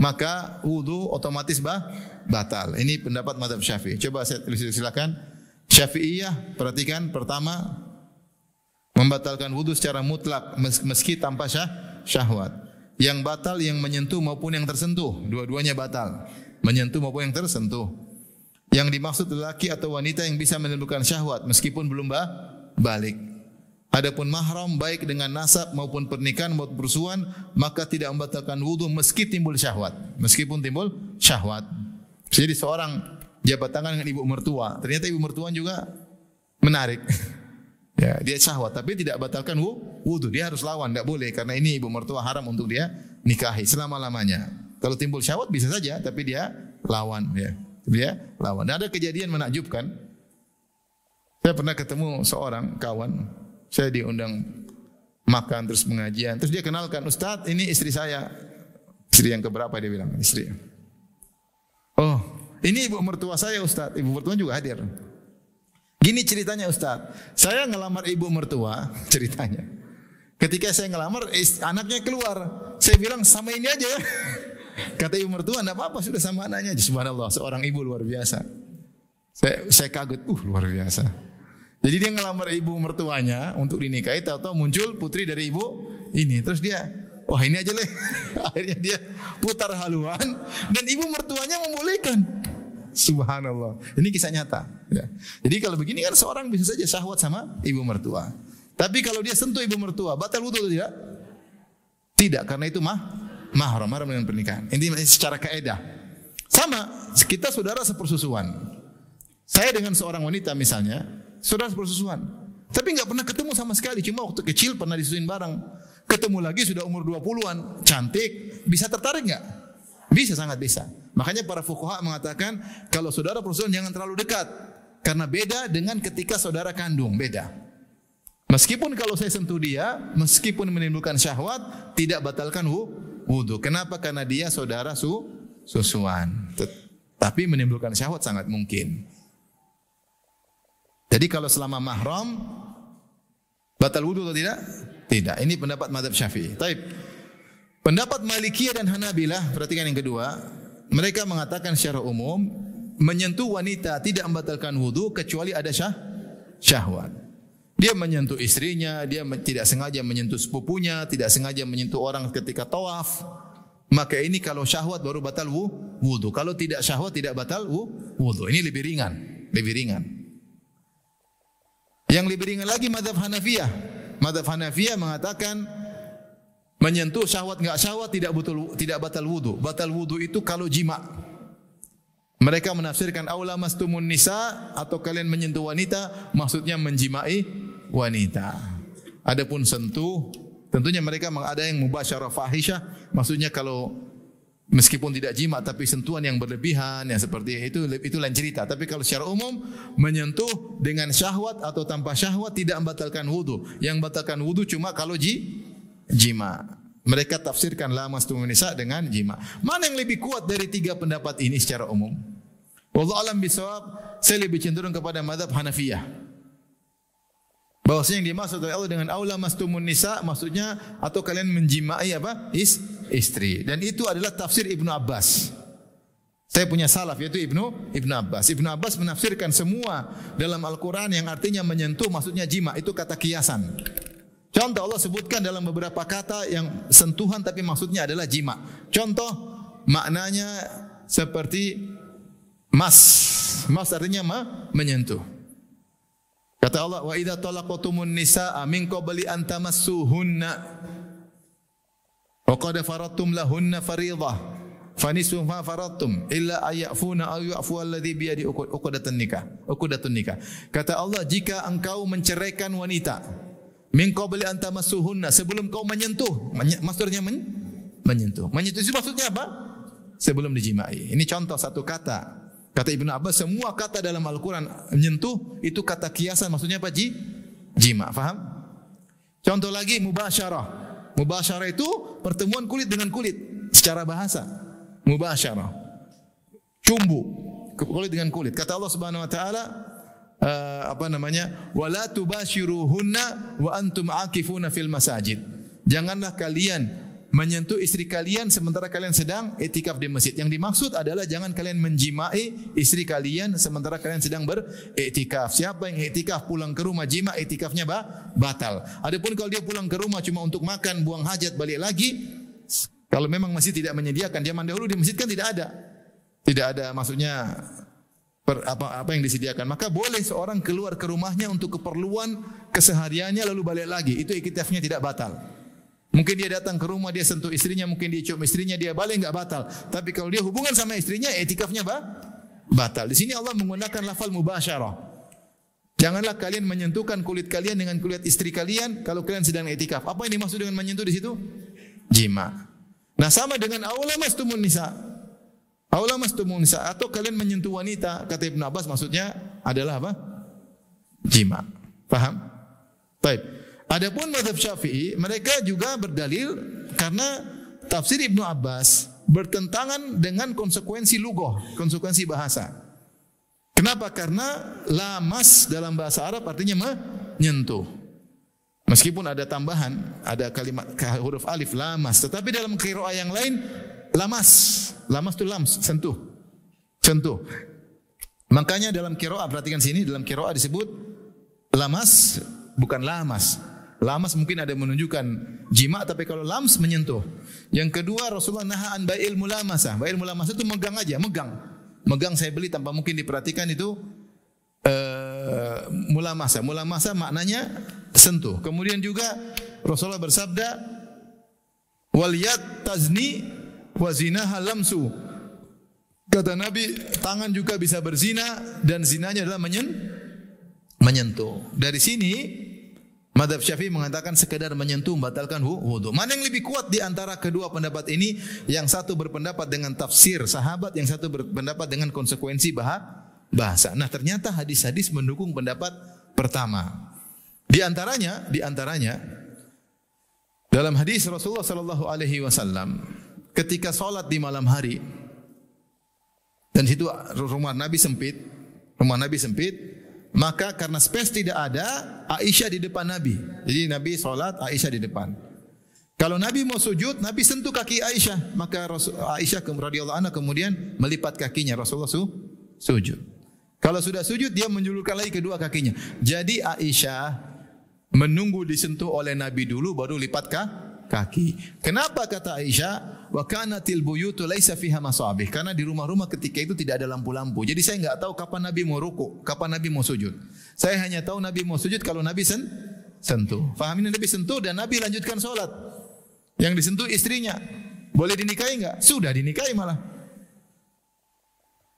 maka wudu otomatis batal. Ini pendapat mazhab Syafi'i. Coba saya silakan. Syafi'iyah, perhatikan, pertama membatalkan wudu secara mutlak meski tanpa syahwat. Yang batal yang menyentuh maupun yang tersentuh, dua-duanya batal. Menyentuh maupun yang tersentuh. Yang dimaksud lelaki atau wanita yang bisa menimbulkan syahwat meskipun belum balik. Adapun mahram baik dengan nasab maupun pernikahan maupun persuan, maka tidak membatalkan wudu meski timbul syahwat. Meskipun timbul syahwat. Jadi seorang jabat tangan dengan ibu mertua, ternyata ibu mertua juga menarik. Ya, dia syahwat tapi tidak batalkan wudu. Dia harus lawan, tidak boleh karena ini ibu mertua haram untuk dia nikahi selama-lamanya. Kalau timbul syahwat bisa saja, tapi dia lawan, ya. Dia lawan. Dan ada kejadian menakjubkan. Saya pernah ketemu seorang kawan, saya diundang makan terus pengajian, terus dia kenalkan, "Ustaz, ini istri saya." Istri yang keberapa dia bilang? Istri. "Oh, ini ibu mertua saya, Ustaz." Ibu mertua juga hadir. "Gini ceritanya, Ustaz. Saya ngelamar ibu mertua," ceritanya. "Ketika saya ngelamar, anaknya keluar. Saya bilang, sama ini aja ya." Kata ibu mertua, "Enggak apa-apa, sudah sama anaknya." Subhanallah, seorang ibu luar biasa. Saya kaget, luar biasa. Jadi dia ngelamar ibu mertuanya untuk dinikahi, tahu-tahu muncul putri dari ibu ini. Terus dia, "Wah, ini aja leh." Akhirnya dia putar haluan dan ibu mertuanya membolehkan. Subhanallah. Ini kisah nyata. Ya. Jadi kalau begini kan seorang bisa saja syahwat sama ibu mertua. Tapi kalau dia sentuh ibu mertua, batal wudu atau tidak? Tidak, karena itu mahram dengan pernikahan. Ini secara kaidah. Sama, kita saudara sepersusuan. Saya dengan seorang wanita misalnya, saudara sepersusuan. Tapi enggak pernah ketemu sama sekali, cuma waktu kecil pernah disusuin bareng. Ketemu lagi sudah umur 20-an, cantik, bisa tertarik enggak? Bisa, sangat bisa. Makanya para fuqaha mengatakan kalau saudara persusuan jangan terlalu dekat karena beda dengan ketika saudara kandung, beda. Meskipun kalau saya sentuh dia, meskipun menimbulkan syahwat, tidak batalkan wudu. Kenapa? Karena dia saudara susuan. Tapi menimbulkan syahwat sangat mungkin. Jadi kalau selama mahram batal wudu atau tidak? Tidak. Ini pendapat mazhab Syafi'i. Taib. Pendapat Malikiyah dan Hanabilah, perhatikan yang kedua, mereka mengatakan secara umum menyentuh wanita tidak membatalkan wudu kecuali ada syahwat. Dia menyentuh istrinya, dia tidak sengaja menyentuh sepupunya, tidak sengaja menyentuh orang ketika tawaf. Maka ini kalau syahwat baru batal wudu. Kalau tidak syahwat tidak batal wudu. Ini lebih ringan, lebih ringan. Yang lebih ringan lagi mazhab Hanafiyah. Mazhab Hanafiyah mengatakan menyentuh syahwat enggak syahwat tidak batal wudu. Batal wudu itu kalau jima. Mereka menafsirkan aula mastumun nisa atau kalian menyentuh wanita maksudnya menjimai wanita. Adapun sentuh tentunya mereka ada yang mubasyarah fahisyah maksudnya kalau meskipun tidak jima tapi sentuhan yang berlebihan yang seperti itu lain cerita. Tapi kalau secara umum menyentuh dengan syahwat atau tanpa syahwat tidak membatalkan wudu. Yang membatalkan wudu cuma kalau jima. Mereka tafsirkan la mastumun nisa dengan jima. Mana yang lebih kuat dari tiga pendapat ini secara umum? Wallahu alam bisawab, saya lebih cenderung kepada mazhab Hanafiyah. Bahwasanya yang dimaksud oleh Allah dengan aula mastumun nisa maksudnya atau kalian menjimai apa? Istri. Dan itu adalah tafsir Ibnu Abbas. Saya punya salaf yaitu Ibnu Abbas. Ibnu Abbas menafsirkan semua dalam Al-Qur'an yang artinya menyentuh maksudnya jima, itu kata kiasan. Contoh Allah sebutkan dalam beberapa kata yang sentuhan tapi maksudnya adalah jima. Contoh maknanya seperti mas. Mas artinya menyentuh. Kata Allah, wa idza talaqtumun nisaa min qabli an tamassuhunna wa qad faradtum lahunna fariidhah fanisu ma faradtum illa ayafuna aw yafu alladhi bi yadi uqdatun nikah. Kata Allah, jika engkau menceraikan wanita min qabli an tamassuhunna sebelum kau menyentuh, maksudnya menyentuh. Menyentuh itu maksudnya apa? Sebelum dijimai. Ini contoh satu kata. Kata Ibnu Abbas semua kata dalam Al-Qur'an menyentuh itu kata kiasan maksudnya apa? Jima, faham? Contoh lagi mubasyarah. Mubasyarah itu pertemuan kulit dengan kulit secara bahasa. Mubasyarah. Cumbu kulit dengan kulit. Kata Allah Subhanahu wa taala wala tubashiruhunna wa antum aakifuna fil masajid. Janganlah kalian menyentuh istri kalian sementara kalian sedang iktikaf di masjid. Yang dimaksud adalah jangan kalian menjimai istri kalian sementara kalian sedang beriktikaf. Siapa yang iktikaf pulang ke rumah jima, iktikafnya batal. Adapun kalau dia pulang ke rumah cuma untuk makan, buang hajat, balik lagi, kalau memang masjid tidak menyediakan, zaman dahulu di masjid kan tidak ada maksudnya apa yang disediakan, maka boleh seorang keluar ke rumahnya untuk keperluan kesehariannya lalu balik lagi, itu iktikafnya tidak batal. Mungkin dia datang ke rumah, dia sentuh istrinya, mungkin dia cium istrinya, dia balik enggak batal. Tapi kalau dia hubungan sama istrinya, iktikafnya batal. Di sini Allah menggunakan lafal mubasyarah. Janganlah kalian menyentuhkan kulit kalian dengan kulit istri kalian kalau kalian sedang iktikaf. Apa yang dimaksud dengan menyentuh di situ? Jima. Nah, sama dengan aula mastumun nisa. Aula mastumun nisa atau kalian menyentuh wanita, kata Ibnu Abbas maksudnya adalah apa? Jima. Paham? Baik. Adapun mazhab Syafi'i, mereka juga berdalil karena tafsir Ibnu Abbas bertentangan dengan konsekuensi lughah, konsekuensi bahasa. Kenapa? Karena lamas dalam bahasa Arab artinya menyentuh. Meskipun ada tambahan, ada kalimat huruf alif lamas, tetapi dalam qiraah yang lain lamas itu lams, sentuh. Makanya dalam qiraah, perhatikan sini, dalam qiraah disebut lamas bukan lamas. Lamas mungkin ada menunjukkan jima, tapi kalau lams menyentuh. Yang kedua, Rasulullah nahaan bai'il mulamasah. Bai'il mulamasah itu megang aja, megang. megang saya beli tanpa mungkin diperhatikan itu mulamasa. Mulamasa maknanya sentuh. Kemudian juga Rasulullah bersabda, wal yad tazni wa zinaha lamsu. Kata Nabi, tangan juga bisa berzina dan zinanya adalah menyentuh. Dari sini Madzhab Syafi'i mengatakan sekedar menyentuh membatalkan wudu. Mana yang lebih kuat di antara kedua pendapat ini? Yang satu berpendapat dengan tafsir sahabat, yang satu berpendapat dengan konsekuensi bahasa. Nah, ternyata hadis-hadis mendukung pendapat pertama. Di antaranya dalam hadis Rasulullah sallallahu alaihi wasallam ketika salat di malam hari, dan situ rumah Nabi sempit, maka karena space tidak ada, Aisyah di depan Nabi. Jadi Nabi salat, Aisyah di depan. Kalau Nabi mau sujud, Nabi sentuh kaki Aisyah, maka Aisyah radhiyallahu anha kemudian melipat kakinya, Rasulullah sujud. Kalau sudah sujud, dia menjulurkan lagi kedua kakinya. Jadi Aisyah menunggu disentuh oleh Nabi dulu baru lipat kaki. Kenapa kata Aisyah? Wa kanatil buyutu laisa fiha masabih. Karena di rumah-rumah ketika itu tidak ada lampu-lampu. Jadi saya enggak tahu kapan Nabi mau ruku, kapan Nabi mau sujud. Saya hanya tahu Nabi mau sujud kalau Nabi sentuh. Faham ini? Nabi sentuh dan Nabi lanjutkan salat. Yang disentuh istrinya. Boleh dinikahi enggak? Sudah dinikahi malah.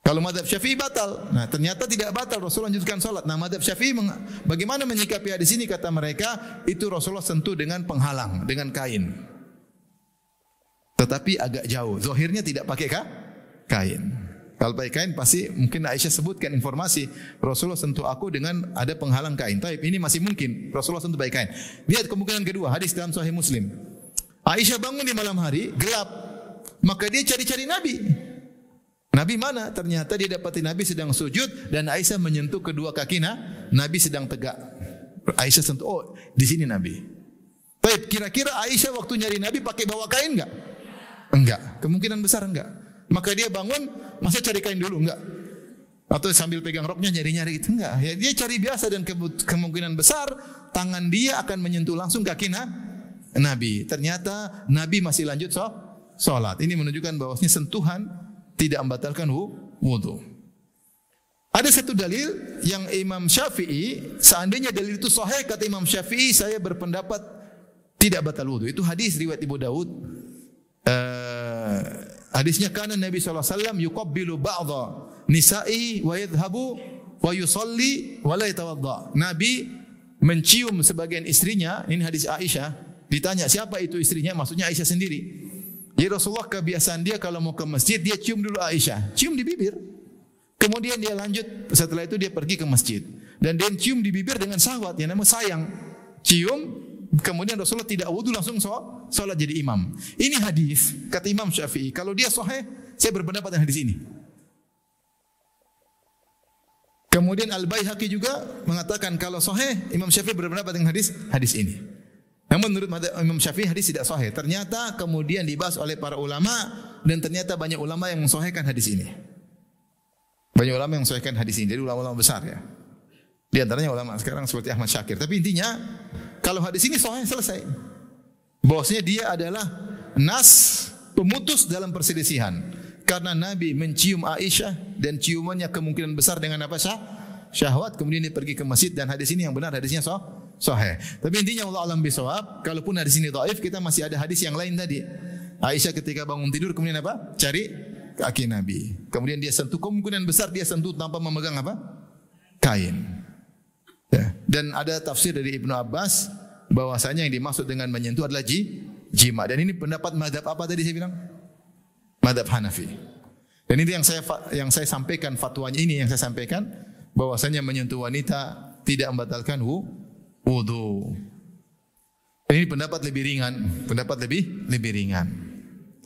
Kalau madzhab Syafi'i batal. Nah, ternyata tidak batal, Rasul lanjutkan salat. Nah, madzhab Syafi'i bagaimana menyikapi hadis ini? Kata mereka, itu Rasulullah sentuh dengan penghalang, dengan kain. Tetapi agak jauh. Zahirnya tidak pakai kain. Kalau pakai kain pasti mungkin Aisyah sebutkan informasi Rasulullah sentuh aku dengan ada penghalang kain. Tapi ini masih mungkin Rasulullah sentuh pakai kain. Lihat kemungkinan kedua, hadis dalam Sahih Muslim. Aisyah bangun di malam hari, gelap. Maka dia cari-cari Nabi. Nabi mana? Ternyata dia dapati Nabi sedang sujud dan Aisyah menyentuh kedua kaki Nabi sedang tegak. Aisyah sentuh, oh di sini Nabi. Baik, kira-kira Aisyah waktu nyari Nabi pakai bawa kain enggak? Enggak, kemungkinan besar enggak. Maka dia bangun, masa cari kain dulu enggak? Atau sambil pegang roknya nyari-nyari itu enggak. Ya, dia cari biasa dan kemungkinan besar tangan dia akan menyentuh langsung kaki Nabi. Ternyata Nabi masih lanjut salat. Ini menunjukkan bahwasanya sentuhan tidak membatalkan wudu. Ada satu dalil yang Imam Syafi'i, seandainya dalil itu sahih, kata Imam Syafi'i, saya berpendapat tidak batal wudu. Itu hadis riwayat Ibu Daud. Hadisnya kana Nabi sallallahu alaihi wasallam yuqabbilu ba'dha nisa'i wa yadhhabu wa yusalli wa la yatawadda. Nabi mencium sebagian istrinya, ini hadis Aisyah. Ditanya siapa itu istrinya? Maksudnya Aisyah sendiri. Jadi Rasulullah kebiasaan dia kalau mau ke masjid dia cium dulu Aisyah, cium di bibir. Kemudian dia lanjut, setelah itu dia pergi ke masjid dan dia cium di bibir dengan syahwat, yang namanya sayang. Cium, kemudian Rasulullah tidak wudu langsung salat jadi imam. Ini hadis kata Imam Syafi'i, kalau dia sahih, saya berpendapat dengan hadis ini. Kemudian Al-Baihaqi juga mengatakan kalau sahih, Imam Syafi'i berpendapat dengan hadis ini. Namun menurut Imam Syafi'i hadis tidak sahih. Ternyata kemudian dibahas oleh para ulama dan ternyata banyak ulama yang mensahihkan hadis ini. Banyak ulama yang mensahihkan hadis ini. Jadi ulama-ulama besar ya. Di antaranya ulama sekarang seperti Ahmad Syakir. Tapi intinya kalau hadis ini sahih selesai. Bahwasanya dia adalah nas pemutus dalam perselisihan. Karena Nabi mencium Aisyah dan ciumannya kemungkinan besar dengan apa? Syahwat. Kemudian dia pergi ke masjid dan hadis ini yang benar hadisnya sahih. Tapi intinya Allah alam bisawab, kalaupun hadis ini dhaif, kita masih ada hadis yang lain tadi. Aisyah ketika bangun tidur kemudian apa? Cari kaki Nabi. Kemudian dia sentuh, kemungkinan besar dia sentuh tanpa memegang apa? Kain. Ya. Dan ada tafsir dari Ibnu Abbas bahwasanya yang dimaksud dengan menyentuh adalah jima. Dan ini pendapat mazhab apa tadi saya bilang? Mazhab Hanafi. Dan ini yang saya sampaikan fatwanya ini yang saya sampaikan bahwasanya menyentuh wanita tidak membatalkan wudu. Ini pendapat lebih ringan.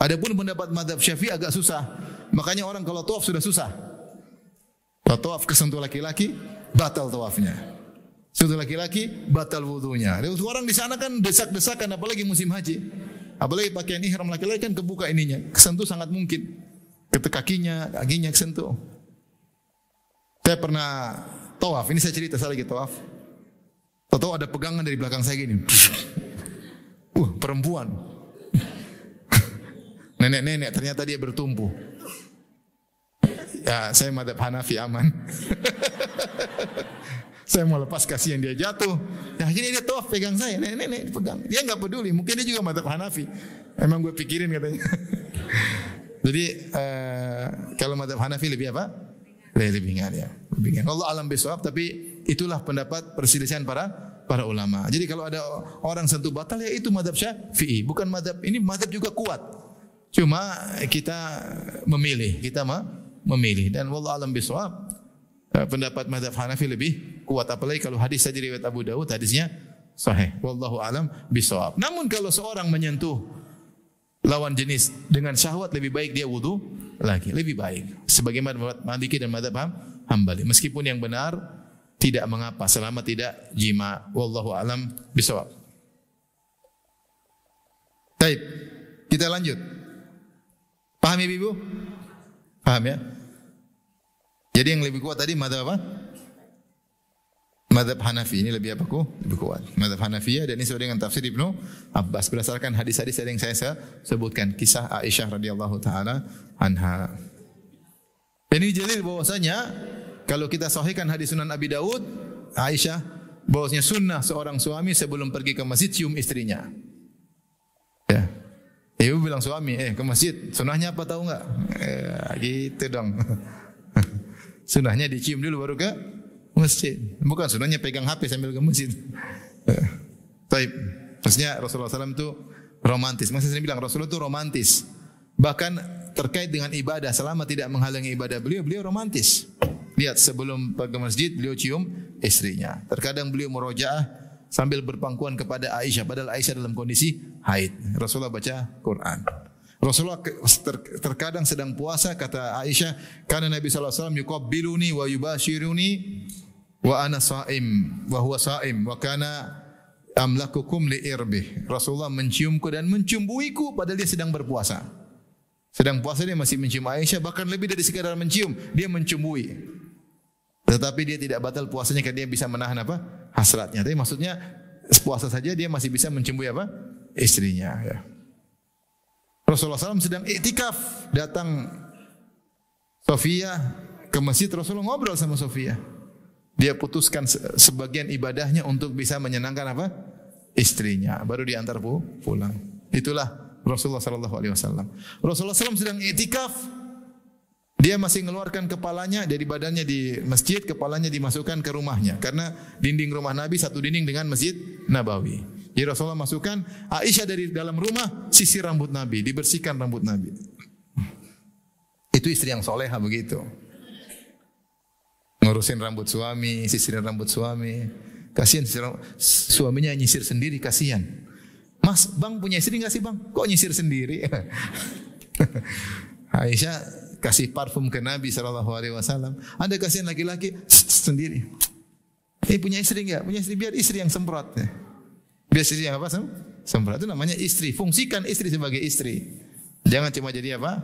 Adapun pendapat mazhab Syafi'i agak susah. Makanya orang kalau tawaf sudah susah. Kalau tawaf kesentuh laki-laki, batal tawafnya. Sentuh laki-laki, batal wudunya. Orang di sana kan desak-desakan apalagi musim haji. Apalagi pakaian ihram laki-laki kan kebuka ininya. Kesentuh sangat mungkin. Kakinya kesentuh. Saya pernah tawaf, ini saya cerita saya lagi tawaf. Tahu ada pegangan dari belakang saya gini. Perempuan. Nenek-nenek ternyata dia bertumpu. ya saya madhab Hanafi aman. Saya mau lepas, kasihan dia jatuh. Nah, akhirnya dia tawaf pegang saya, nenek pegang. Dia nggak peduli, mungkin dia juga madhab Hanafi. Emang gue pikirin katanya. Jadi kalau madhab Hanafi lebih apa? Lebih ringan ya. Lebih ringan. Allah alam bisawab, tapi itulah pendapat perselisihan para ulama. Jadi kalau ada orang sentuh batal ya itu madhab Syafi'i, bukan madhab ini, madhab juga kuat. Cuma kita memilih, dan wallahu alam bisawab, pendapat madhab Hanafi lebih kuat, apalagi kalau hadis tadi riwayat Abu Dawud, hadisnya sahih. Wallahu alam bisawab. Namun kalau seorang menyentuh lawan jenis dengan syahwat, lebih baik dia wudu lagi, lebih baik. Sebagaimana madhab Maliki dan madhab Hambali. Meskipun yang benar tidak mengapa selama tidak jima. Wallahu alam bisawab. Baik, kita lanjut. Paham ya Ibu? Paham ya? Jadi yang lebih kuat tadi madhab apa? Madhab Hanafi. Ini lebih apa lebih kuat. Madhab Hanafiyah, dan ini sesuai dengan tafsir Ibnu Abbas berdasarkan hadis-hadis yang saya sebutkan, kisah Aisyah radhiyallahu taala anha. Dan ini dalil bahwasanya kalau kita sahihkan hadis Sunan Abi Daud, Aisyah bahwasanya sunnah seorang suami sebelum pergi ke masjid cium istrinya. Ya. Ibu bilang suami, ke masjid, sunnahnya apa tahu enggak? Gitu dong. Sunnahnya dicium dulu baru ke masjid. Bukan sunnahnya pegang HP sambil ke masjid. Baik. Maksudnya Rasulullah SAW itu romantis. Maksudnya saya bilang Rasulullah itu romantis. Bahkan terkait dengan ibadah, selama tidak menghalangi ibadah beliau romantis. Lihat sebelum pergi ke masjid beliau cium istrinya. Terkadang beliau murojaah sambil berpangkuan kepada Aisyah, padahal Aisyah dalam kondisi haid. Rasulullah baca Quran. Rasulullah terkadang sedang puasa, kata Aisyah, karena Nabi sallallahu alaihi wasallam yuqabbiluni wa yubashiruni wa ana shaim wa huwa shaim wa kana amlakukum li irbih. Rasulullah menciumku dan mencumbuiku padahal dia sedang berpuasa. Sedang puasa dia masih mencium Aisyah, bahkan lebih dari sekadar mencium, dia mencumbui. Tetapi dia tidak batal puasanya karena dia bisa menahan apa? Hasratnya. Tapi maksudnya puasa saja dia masih bisa mencumbui apa? Istrinya, ya. Rasulullah SAW sedang iktikaf, datang Sofia ke masjid, Rasulullah ngobrol sama Sofia. Dia putuskan sebagian ibadahnya untuk bisa menyenangkan apa? Istrinya. Baru diantar pulang. Itulah Rasulullah SAW. Rasulullah SAW sedang iktikaf, dia masih mengeluarkan kepalanya dari badannya di masjid, kepalanya dimasukkan ke rumahnya. Karena dinding rumah Nabi satu dinding dengan Masjid Nabawi. Jadi Rasulullah masukkan Aisyah dari dalam rumah, sisir rambut Nabi, dibersihkan rambut Nabi. Itu istri yang soleha begitu. Ngurusin rambut suami, sisirin rambut suami. Kasihan suaminya nyisir sendiri, kasihan. Mas, bang punya istri nggak sih bang? Kok nyisir sendiri? Aisyah kasih parfum ke Nabi SAW. Anda kasihan laki-laki sendiri. Punya istri nggak? Punya istri, biar istri yang semprot. Biar istri yang apa? Semprot. Itu namanya istri. Fungsikan istri sebagai istri. Jangan cuma jadi apa?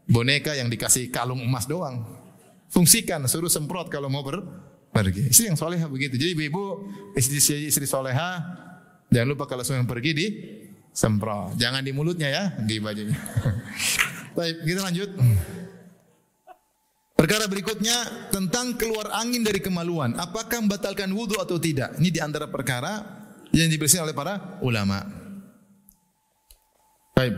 Boneka yang dikasih kalung emas doang. Fungsikan, suruh semprot kalau mau pergi. Istri yang soleha begitu. Jadi ibu istri soleha, jangan lupa kalau suami pergi di semprot. Jangan di mulutnya ya, di bajunya. Baik, kita lanjut. Perkara berikutnya tentang keluar angin dari kemaluan. Apakah membatalkan wudu atau tidak? Ini di antara perkara yang dibersihkan oleh para ulama. Baik.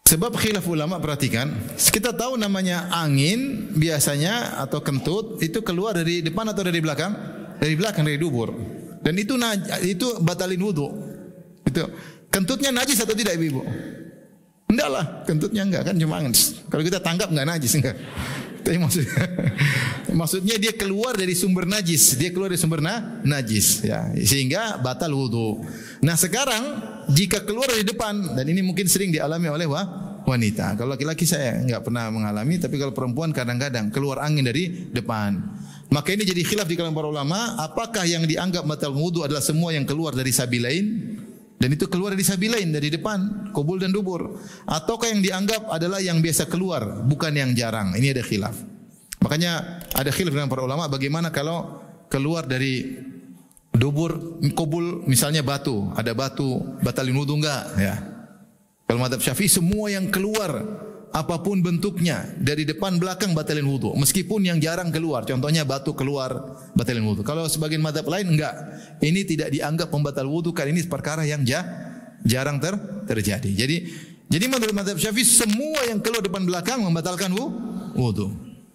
Sebab khilaf ulama, perhatikan. Kita tahu namanya angin biasanya atau kentut itu keluar dari depan atau dari belakang? Dari belakang, dari dubur. Dan itu batalin wudu. Itu kentutnya najis atau tidak ibu? Enggak lah, kentutnya enggak, kan cuma angin. Kalau kita tangkap enggak najis, enggak. Tapi maksudnya dia keluar dari sumber najis, dia keluar dari sumber najis, ya, sehingga batal wudu. Nah sekarang jika keluar dari depan, dan ini mungkin sering dialami oleh wanita. Kalau laki-laki saya enggak pernah mengalami, tapi kalau perempuan kadang-kadang keluar angin dari depan. Maka ini jadi khilaf di kalangan para ulama, apakah yang dianggap batal wudu adalah semua yang keluar dari sabilain? Dan itu keluar dari sabilain, dari depan, kubul dan dubur. Ataukah yang dianggap adalah yang biasa keluar, bukan yang jarang. Ini ada khilaf. Makanya ada khilaf dengan para ulama, bagaimana kalau keluar dari dubur, kubul, misalnya batu. Ada batu, batalin wudu enggak? Ya. Kalau mazhab Syafi'i semua yang keluar apapun bentuknya dari depan belakang batalin wudu. Meskipun yang jarang keluar, contohnya batu keluar batalin wudu. Kalau sebagian mazhab lain enggak. Ini tidak dianggap pembatal wudu karena ini perkara yang jarang terjadi. Jadi menurut mazhab Syafi'i semua yang keluar depan belakang membatalkan wudu.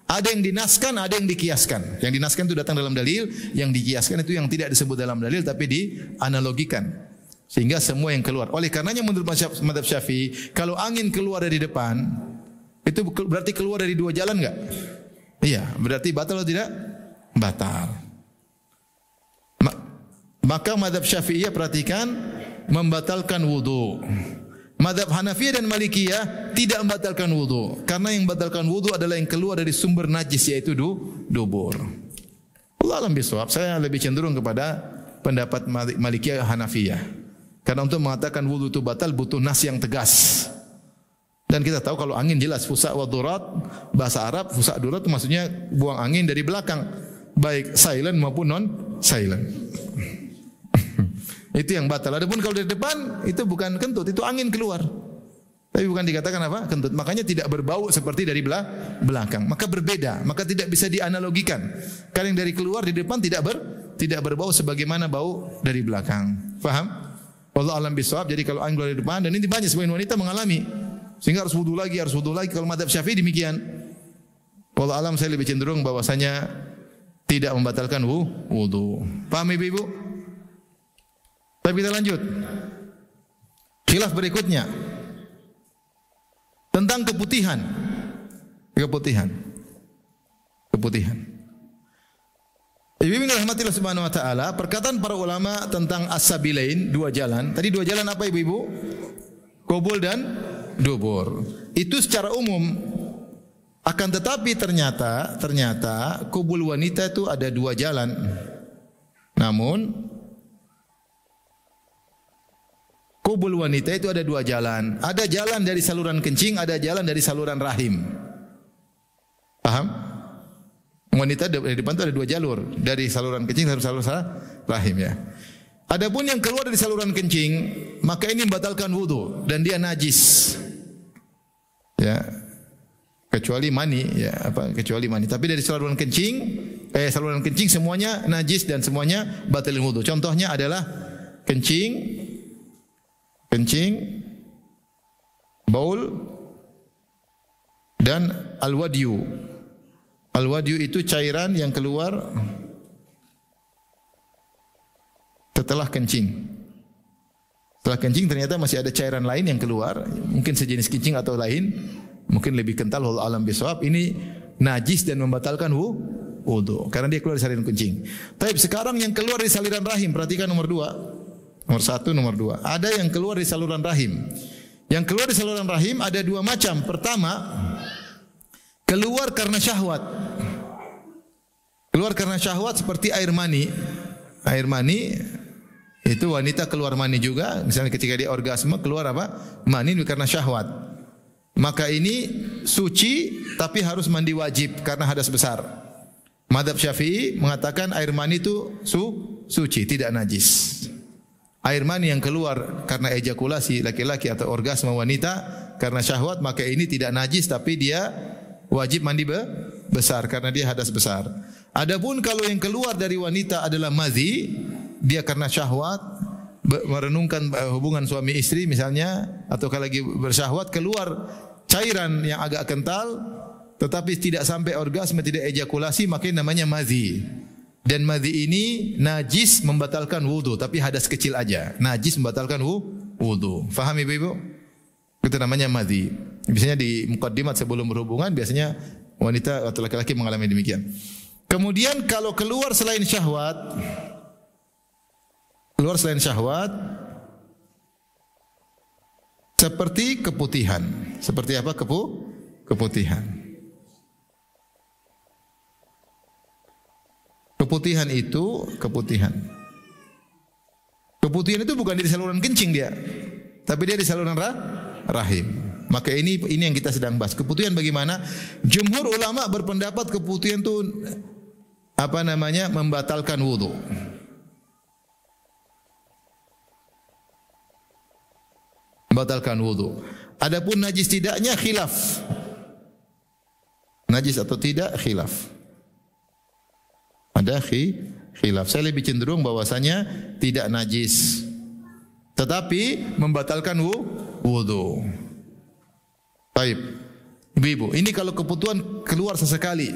Ada yang dinaskan, ada yang dikiaskan. Yang dinaskan itu datang dalam dalil, yang dikiaskan itu yang tidak disebut dalam dalil tapi dianalogikan. Sehingga semua yang keluar. Oleh karenanya menurut mazhab Syafi'i, kalau angin keluar dari depan, itu berarti keluar dari dua jalan enggak? Iya, berarti batal atau tidak? Batal. Maka mazhab Syafi'iyah perhatikan membatalkan wudu. Mazhab Hanafiyah dan Malikiyah tidak membatalkan wudu. Karena yang membatalkan wudu adalah yang keluar dari sumber najis yaitu dubur. Allah alam bisawab, saya lebih cenderung kepada pendapat Malikiyah Hanafiyah. Karena untuk mengatakan wudu itu batal butuh nas yang tegas. Dan kita tahu kalau angin jelas fusa wa durat, bahasa Arab fusa durat itu maksudnya buang angin dari belakang, baik silent maupun non silent. Itu yang batal. Adapun kalau dari depan itu bukan kentut, itu angin keluar. Tapi bukan dikatakan apa? Kentut. Makanya tidak berbau seperti dari belakang. Maka berbeda, maka tidak bisa dianalogikan. Karena yang dari keluar di depan tidak berbau sebagaimana bau dari belakang. Faham? Allah alam bisawab. Jadi kalau angin keluar dari depan, dan ini banyak sebagian wanita mengalami, sehingga harus wudu lagi. Kalau mazhab Syafi'i demikian. Allah alam, saya lebih cenderung bahwasanya tidak membatalkan wudu. Paham ibu-ibu? Tapi kita lanjut. Khilaf berikutnya tentang keputihan. Ibu-ibu rahmatillah subhanahu wa ta'ala, perkataan para ulama tentang as-sabilain, dua jalan. Tadi dua jalan apa ibu-ibu? Qubul dan dubur. Itu secara umum. Akan tetapi ternyata qubul wanita itu ada dua jalan. Namun qubul wanita itu ada dua jalan. Ada jalan dari saluran kencing, ada jalan dari saluran rahim. Paham? Wanita dari depan itu ada dua jalur, dari saluran kencing dan saluran rahim ya. Adapun yang keluar dari saluran kencing, maka ini membatalkan wudu dan dia najis. Ya. Kecuali mani kecuali mani. Tapi dari saluran kencing semuanya najis dan semuanya batalin wudu. Contohnya adalah kencing, baul dan al-wadyu. Al-wadyu itu cairan yang keluar setelah kencing. Setelah kencing ternyata masih ada cairan lain yang keluar, mungkin sejenis kencing atau lain, mungkin lebih kental, wallahu alam bisawab. Ini najis dan membatalkan wudu karena dia keluar dari saluran kencing. Tapi sekarang yang keluar dari saluran rahim, perhatikan nomor 2. Nomor 1, nomor 2. Ada yang keluar dari saluran rahim. Yang keluar dari saluran rahim ada dua macam. Pertama, keluar karena syahwat. Keluar karena syahwat seperti air mani. Air mani itu wanita keluar mani juga. Misalnya ketika dia orgasme keluar apa? Mani karena syahwat. Maka ini suci tapi harus mandi wajib karena hadas besar. Mazhab Syafi'i mengatakan air mani itu suci, tidak najis. Air mani yang keluar karena ejakulasi laki-laki atau orgasme wanita karena syahwat, maka ini tidak najis tapi dia wajib mandi besar karena dia hadas besar. Adapun kalau yang keluar dari wanita adalah madhi, dia karena syahwat merenungkan hubungan suami istri misalnya, atau kalau lagi bersyahwat keluar cairan yang agak kental tetapi tidak sampai orgasme, tidak ejakulasi, maka ini namanya madhi. Dan madhi ini najis membatalkan wudu, tapi hadas kecil aja. Najis membatalkan wudu. Faham ibu-ibu? Itu namanya madhi. Biasanya di mukaddimat sebelum berhubungan biasanya wanita atau laki-laki mengalami demikian. Kemudian kalau keluar selain syahwat, seperti keputihan. Seperti apa keputihan? Keputihan itu bukan di saluran kencing dia, tapi dia di saluran rahim. Maka ini yang kita sedang bahas. Keputihan bagaimana? Jumhur ulama berpendapat keputihan itu membatalkan wudu. Membatalkan wudu. Adapun najis tidaknya khilaf. Najis atau tidak khilaf. Ada khilaf. Saya lebih cenderung bahwasanya tidak najis. Tetapi membatalkan wudu. Baik. Ibu-ibu, ini kalau kebutuhan keluar sesekali,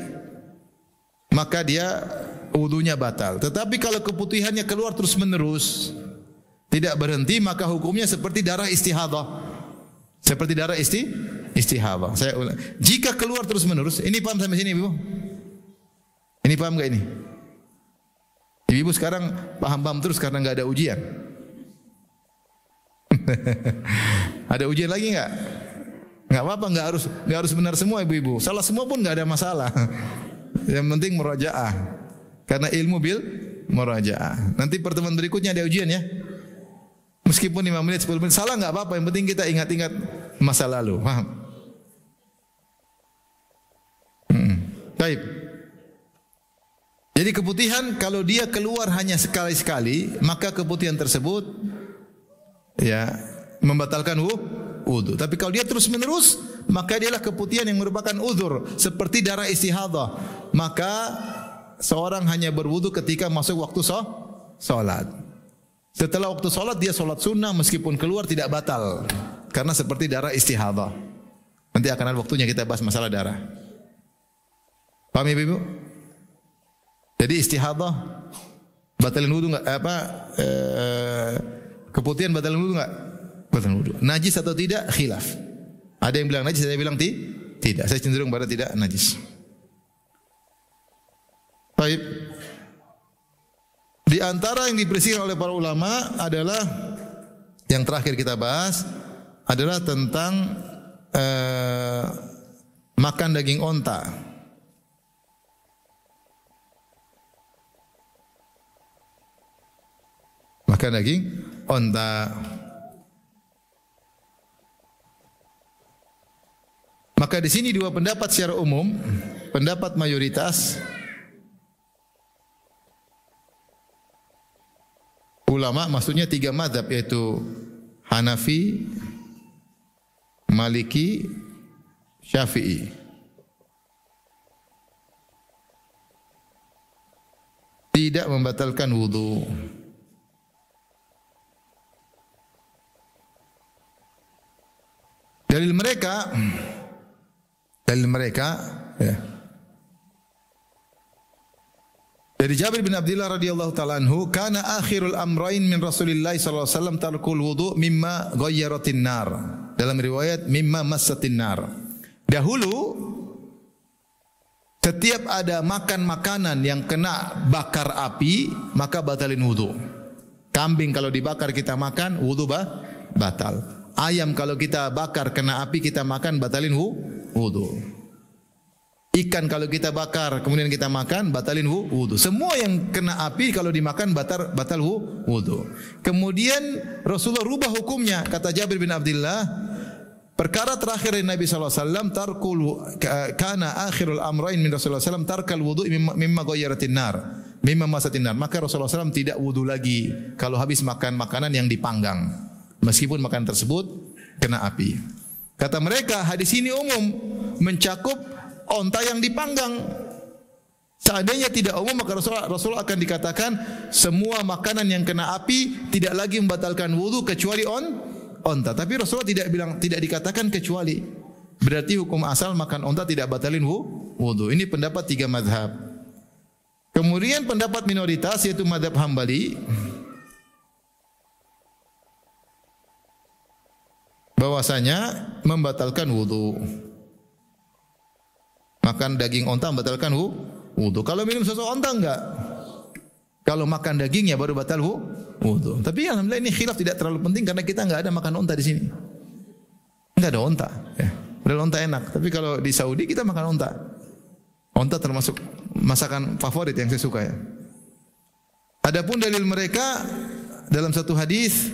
maka dia wudunya batal. Tetapi kalau kebutuhannya keluar terus-menerus, tidak berhenti, maka hukumnya seperti darah istihadah. Seperti darah istihadah. Saya ulang. Jika keluar terus-menerus, ini paham sampai sini, Ibu? Ini paham enggak ini? Ibu sekarang paham-paham terus karena enggak ada ujian. Ada ujian lagi enggak? Enggak apa-apa, enggak harus benar semua, Ibu-ibu. Salah semua pun enggak ada masalah. Yang penting murajaah. Karena ilmu bil murajaah. Nanti pertemuan berikutnya ada ujian ya. Meskipun 5 menit, 10 menit salah enggak apa-apa, yang penting kita ingat-ingat masa lalu. Paham? Baik. Jadi keputihan kalau dia keluar hanya sekali-sekali, maka keputihan tersebut ya membatalkan wudu. Tapi kalau dia terus-menerus, maka dialah keputihan yang merupakan uzur, seperti darah istihadah. Maka seorang hanya berwudu ketika masuk waktu salat. Setelah waktu salat dia salat sunnah meskipun keluar tidak batal, karena seperti darah istihadah. Nanti akan ada waktunya kita bahas masalah darah. Paham ya, Ibu? Jadi istihadah batalin wudu enggak? Keputihan batalin wudu enggak? Batalin wudu. Najis atau tidak? Khilaf. Ada yang bilang najis, ada yang bilang tidak. Saya cenderung pada tidak najis. Baik. Di antara yang dipersiapkan oleh para ulama adalah yang terakhir kita bahas adalah tentang makan daging onta. Makan daging onta. Maka di sini dua pendapat secara umum, pendapat mayoritas ulama, maksudnya 3 mazhab, yaitu Hanafi, Maliki, Syafi'i. Tidak membatalkan wudu. Dalil mereka ya. Dari Jabir bin Abdullah radhiyallahu taala anhu, kana akhirul amrayn min Rasulillah sallallahu alaihi wasallam tarkul wudu mimma ghayyaratin nar. Dalam riwayat mimma massatin nar. Dahulu setiap ada makan makanan yang kena bakar api, maka batalin wudu. Kambing kalau dibakar kita makan, wudu batal. Ayam kalau kita bakar kena api kita makan, batalin wudu. Ikan kalau kita bakar kemudian kita makan, batalin wudu. Semua yang kena api kalau dimakan batal wudu. Kemudian Rasulullah rubah hukumnya, kata Jabir bin Abdullah, perkara terakhir dari Nabi sallallahu alaihi wasallam tarkul kana akhirul amrayn min Rasulullah sallallahu alaihi wasallam tarkal wudu mimma ghayyaratin nar, mimma masatin nar. Maka Rasulullah sallallahu alaihi wasallam tidak wudu lagi kalau habis makan makanan yang dipanggang, meskipun makanan tersebut kena api. Kata mereka, hadis ini umum, mencakup onta yang dipanggang. Seandainya tidak umum, maka Rasulullah akan dikatakan semua makanan yang kena api tidak lagi membatalkan wudu kecuali onta. Tapi Rasulullah tidak dikatakan kecuali. Berarti hukum asal makan onta tidak batalin wudu. Ini pendapat 3 mazhab. Kemudian pendapat minoritas yaitu mazhab Hambali, bahwasanya membatalkan wudu. Makan daging onta membatalkan wudu. Kalau minum susu onta enggak. Kalau makan dagingnya baru batal wudu. Tapi alhamdulillah ini khilaf tidak terlalu penting karena kita enggak ada makan onta di sini. Enggak ada onta. Ya. Padahal onta enak. Tapi kalau di Saudi kita makan onta. Onta termasuk masakan favorit yang saya suka ya. Adapun dalil mereka dalam satu hadis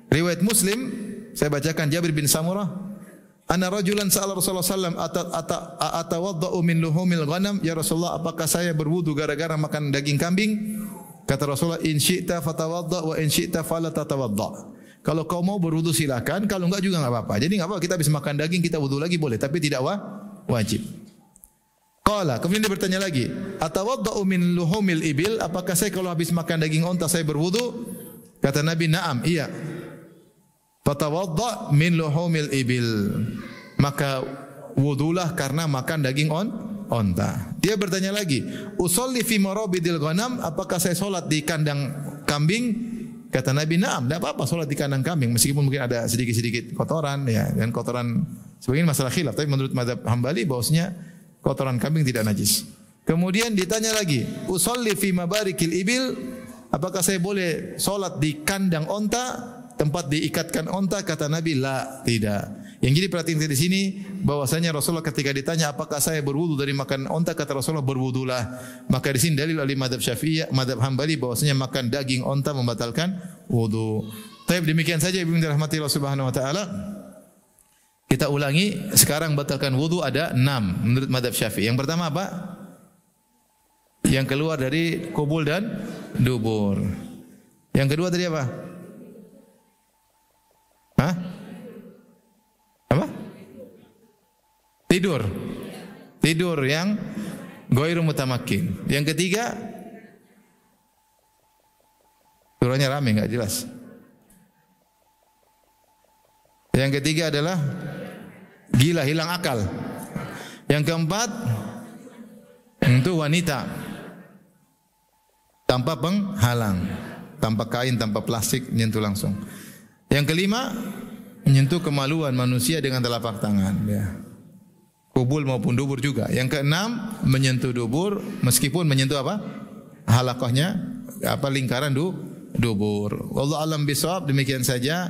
riwayat Muslim, saya bacakan, Jabir bin Samurah, ana rajulan sa'ala Rasulullah sallallahu alaihi wasallam atawadda'u min luhumil ghanam, ya Rasulullah, apakah saya berwudu gara-gara makan daging kambing? Kata Rasulullah, in syi'ta fatawadda' wa in syi'ta fala tatawadda'. Kalau kau mau berwudu silakan, kalau enggak juga enggak apa-apa. Jadi enggak apa-apa, kita habis makan daging kita wudu lagi boleh, tapi tidak wajib. Qala, kemudian dia bertanya lagi, atawaddau min luhumil ibil? Apakah saya kalau habis makan daging unta saya berwudu? Kata Nabi, na'am, iya. Fatawadda min luhumil ibil. Maka wudulah karena makan daging onta. Dia bertanya lagi, usolli fi marabidil ghanam? Apakah saya solat di kandang kambing? Kata Nabi, na'am, tidak apa-apa solat di kandang kambing meskipun mungkin ada sedikit-sedikit kotoran ya, dan kotoran sebagian masalah khilaf, tapi menurut mazhab Hambali bahwasanya kotoran kambing tidak najis. Kemudian ditanya lagi, usolli fi mabarikil ibil? Apakah saya boleh solat di kandang onta, tempat diikatkan onta? Kata Nabi, la, tidak. Yang jadi perhatian di sini bahwasanya Rasulullah ketika ditanya apakah saya berwudu dari makan onta, kata Rasulullah berwudulah. Maka di sini dalil dari mazhab Syafi'i, mazhab Hambali bahwasanya makan daging onta membatalkan wudu. Baik, demikian saja Ibu yang dirahmati Allah Subhanahu wa taala. Kita ulangi, sekarang batalkan wudu ada 6 menurut mazhab Syafi'i. Yang pertama apa? Yang keluar dari kubul dan dubur. Yang kedua tadi apa? Hah? Apa? Tidur. Tidur yang ghairu mutamakkin. Yang ketiga, suaranya rame enggak jelas. Yang ketiga adalah gila, hilang akal. Yang keempat, itu wanita tanpa penghalang, tanpa kain, tanpa plastik, menyentuh langsung. Yang kelima, menyentuh kemaluan manusia dengan telapak tangan, ya. Kubul maupun dubur juga. Yang keenam, menyentuh dubur meskipun menyentuh apa? Halaqahnya, apa lingkaran dubur. Wallahu alam bisawab. Demikian saja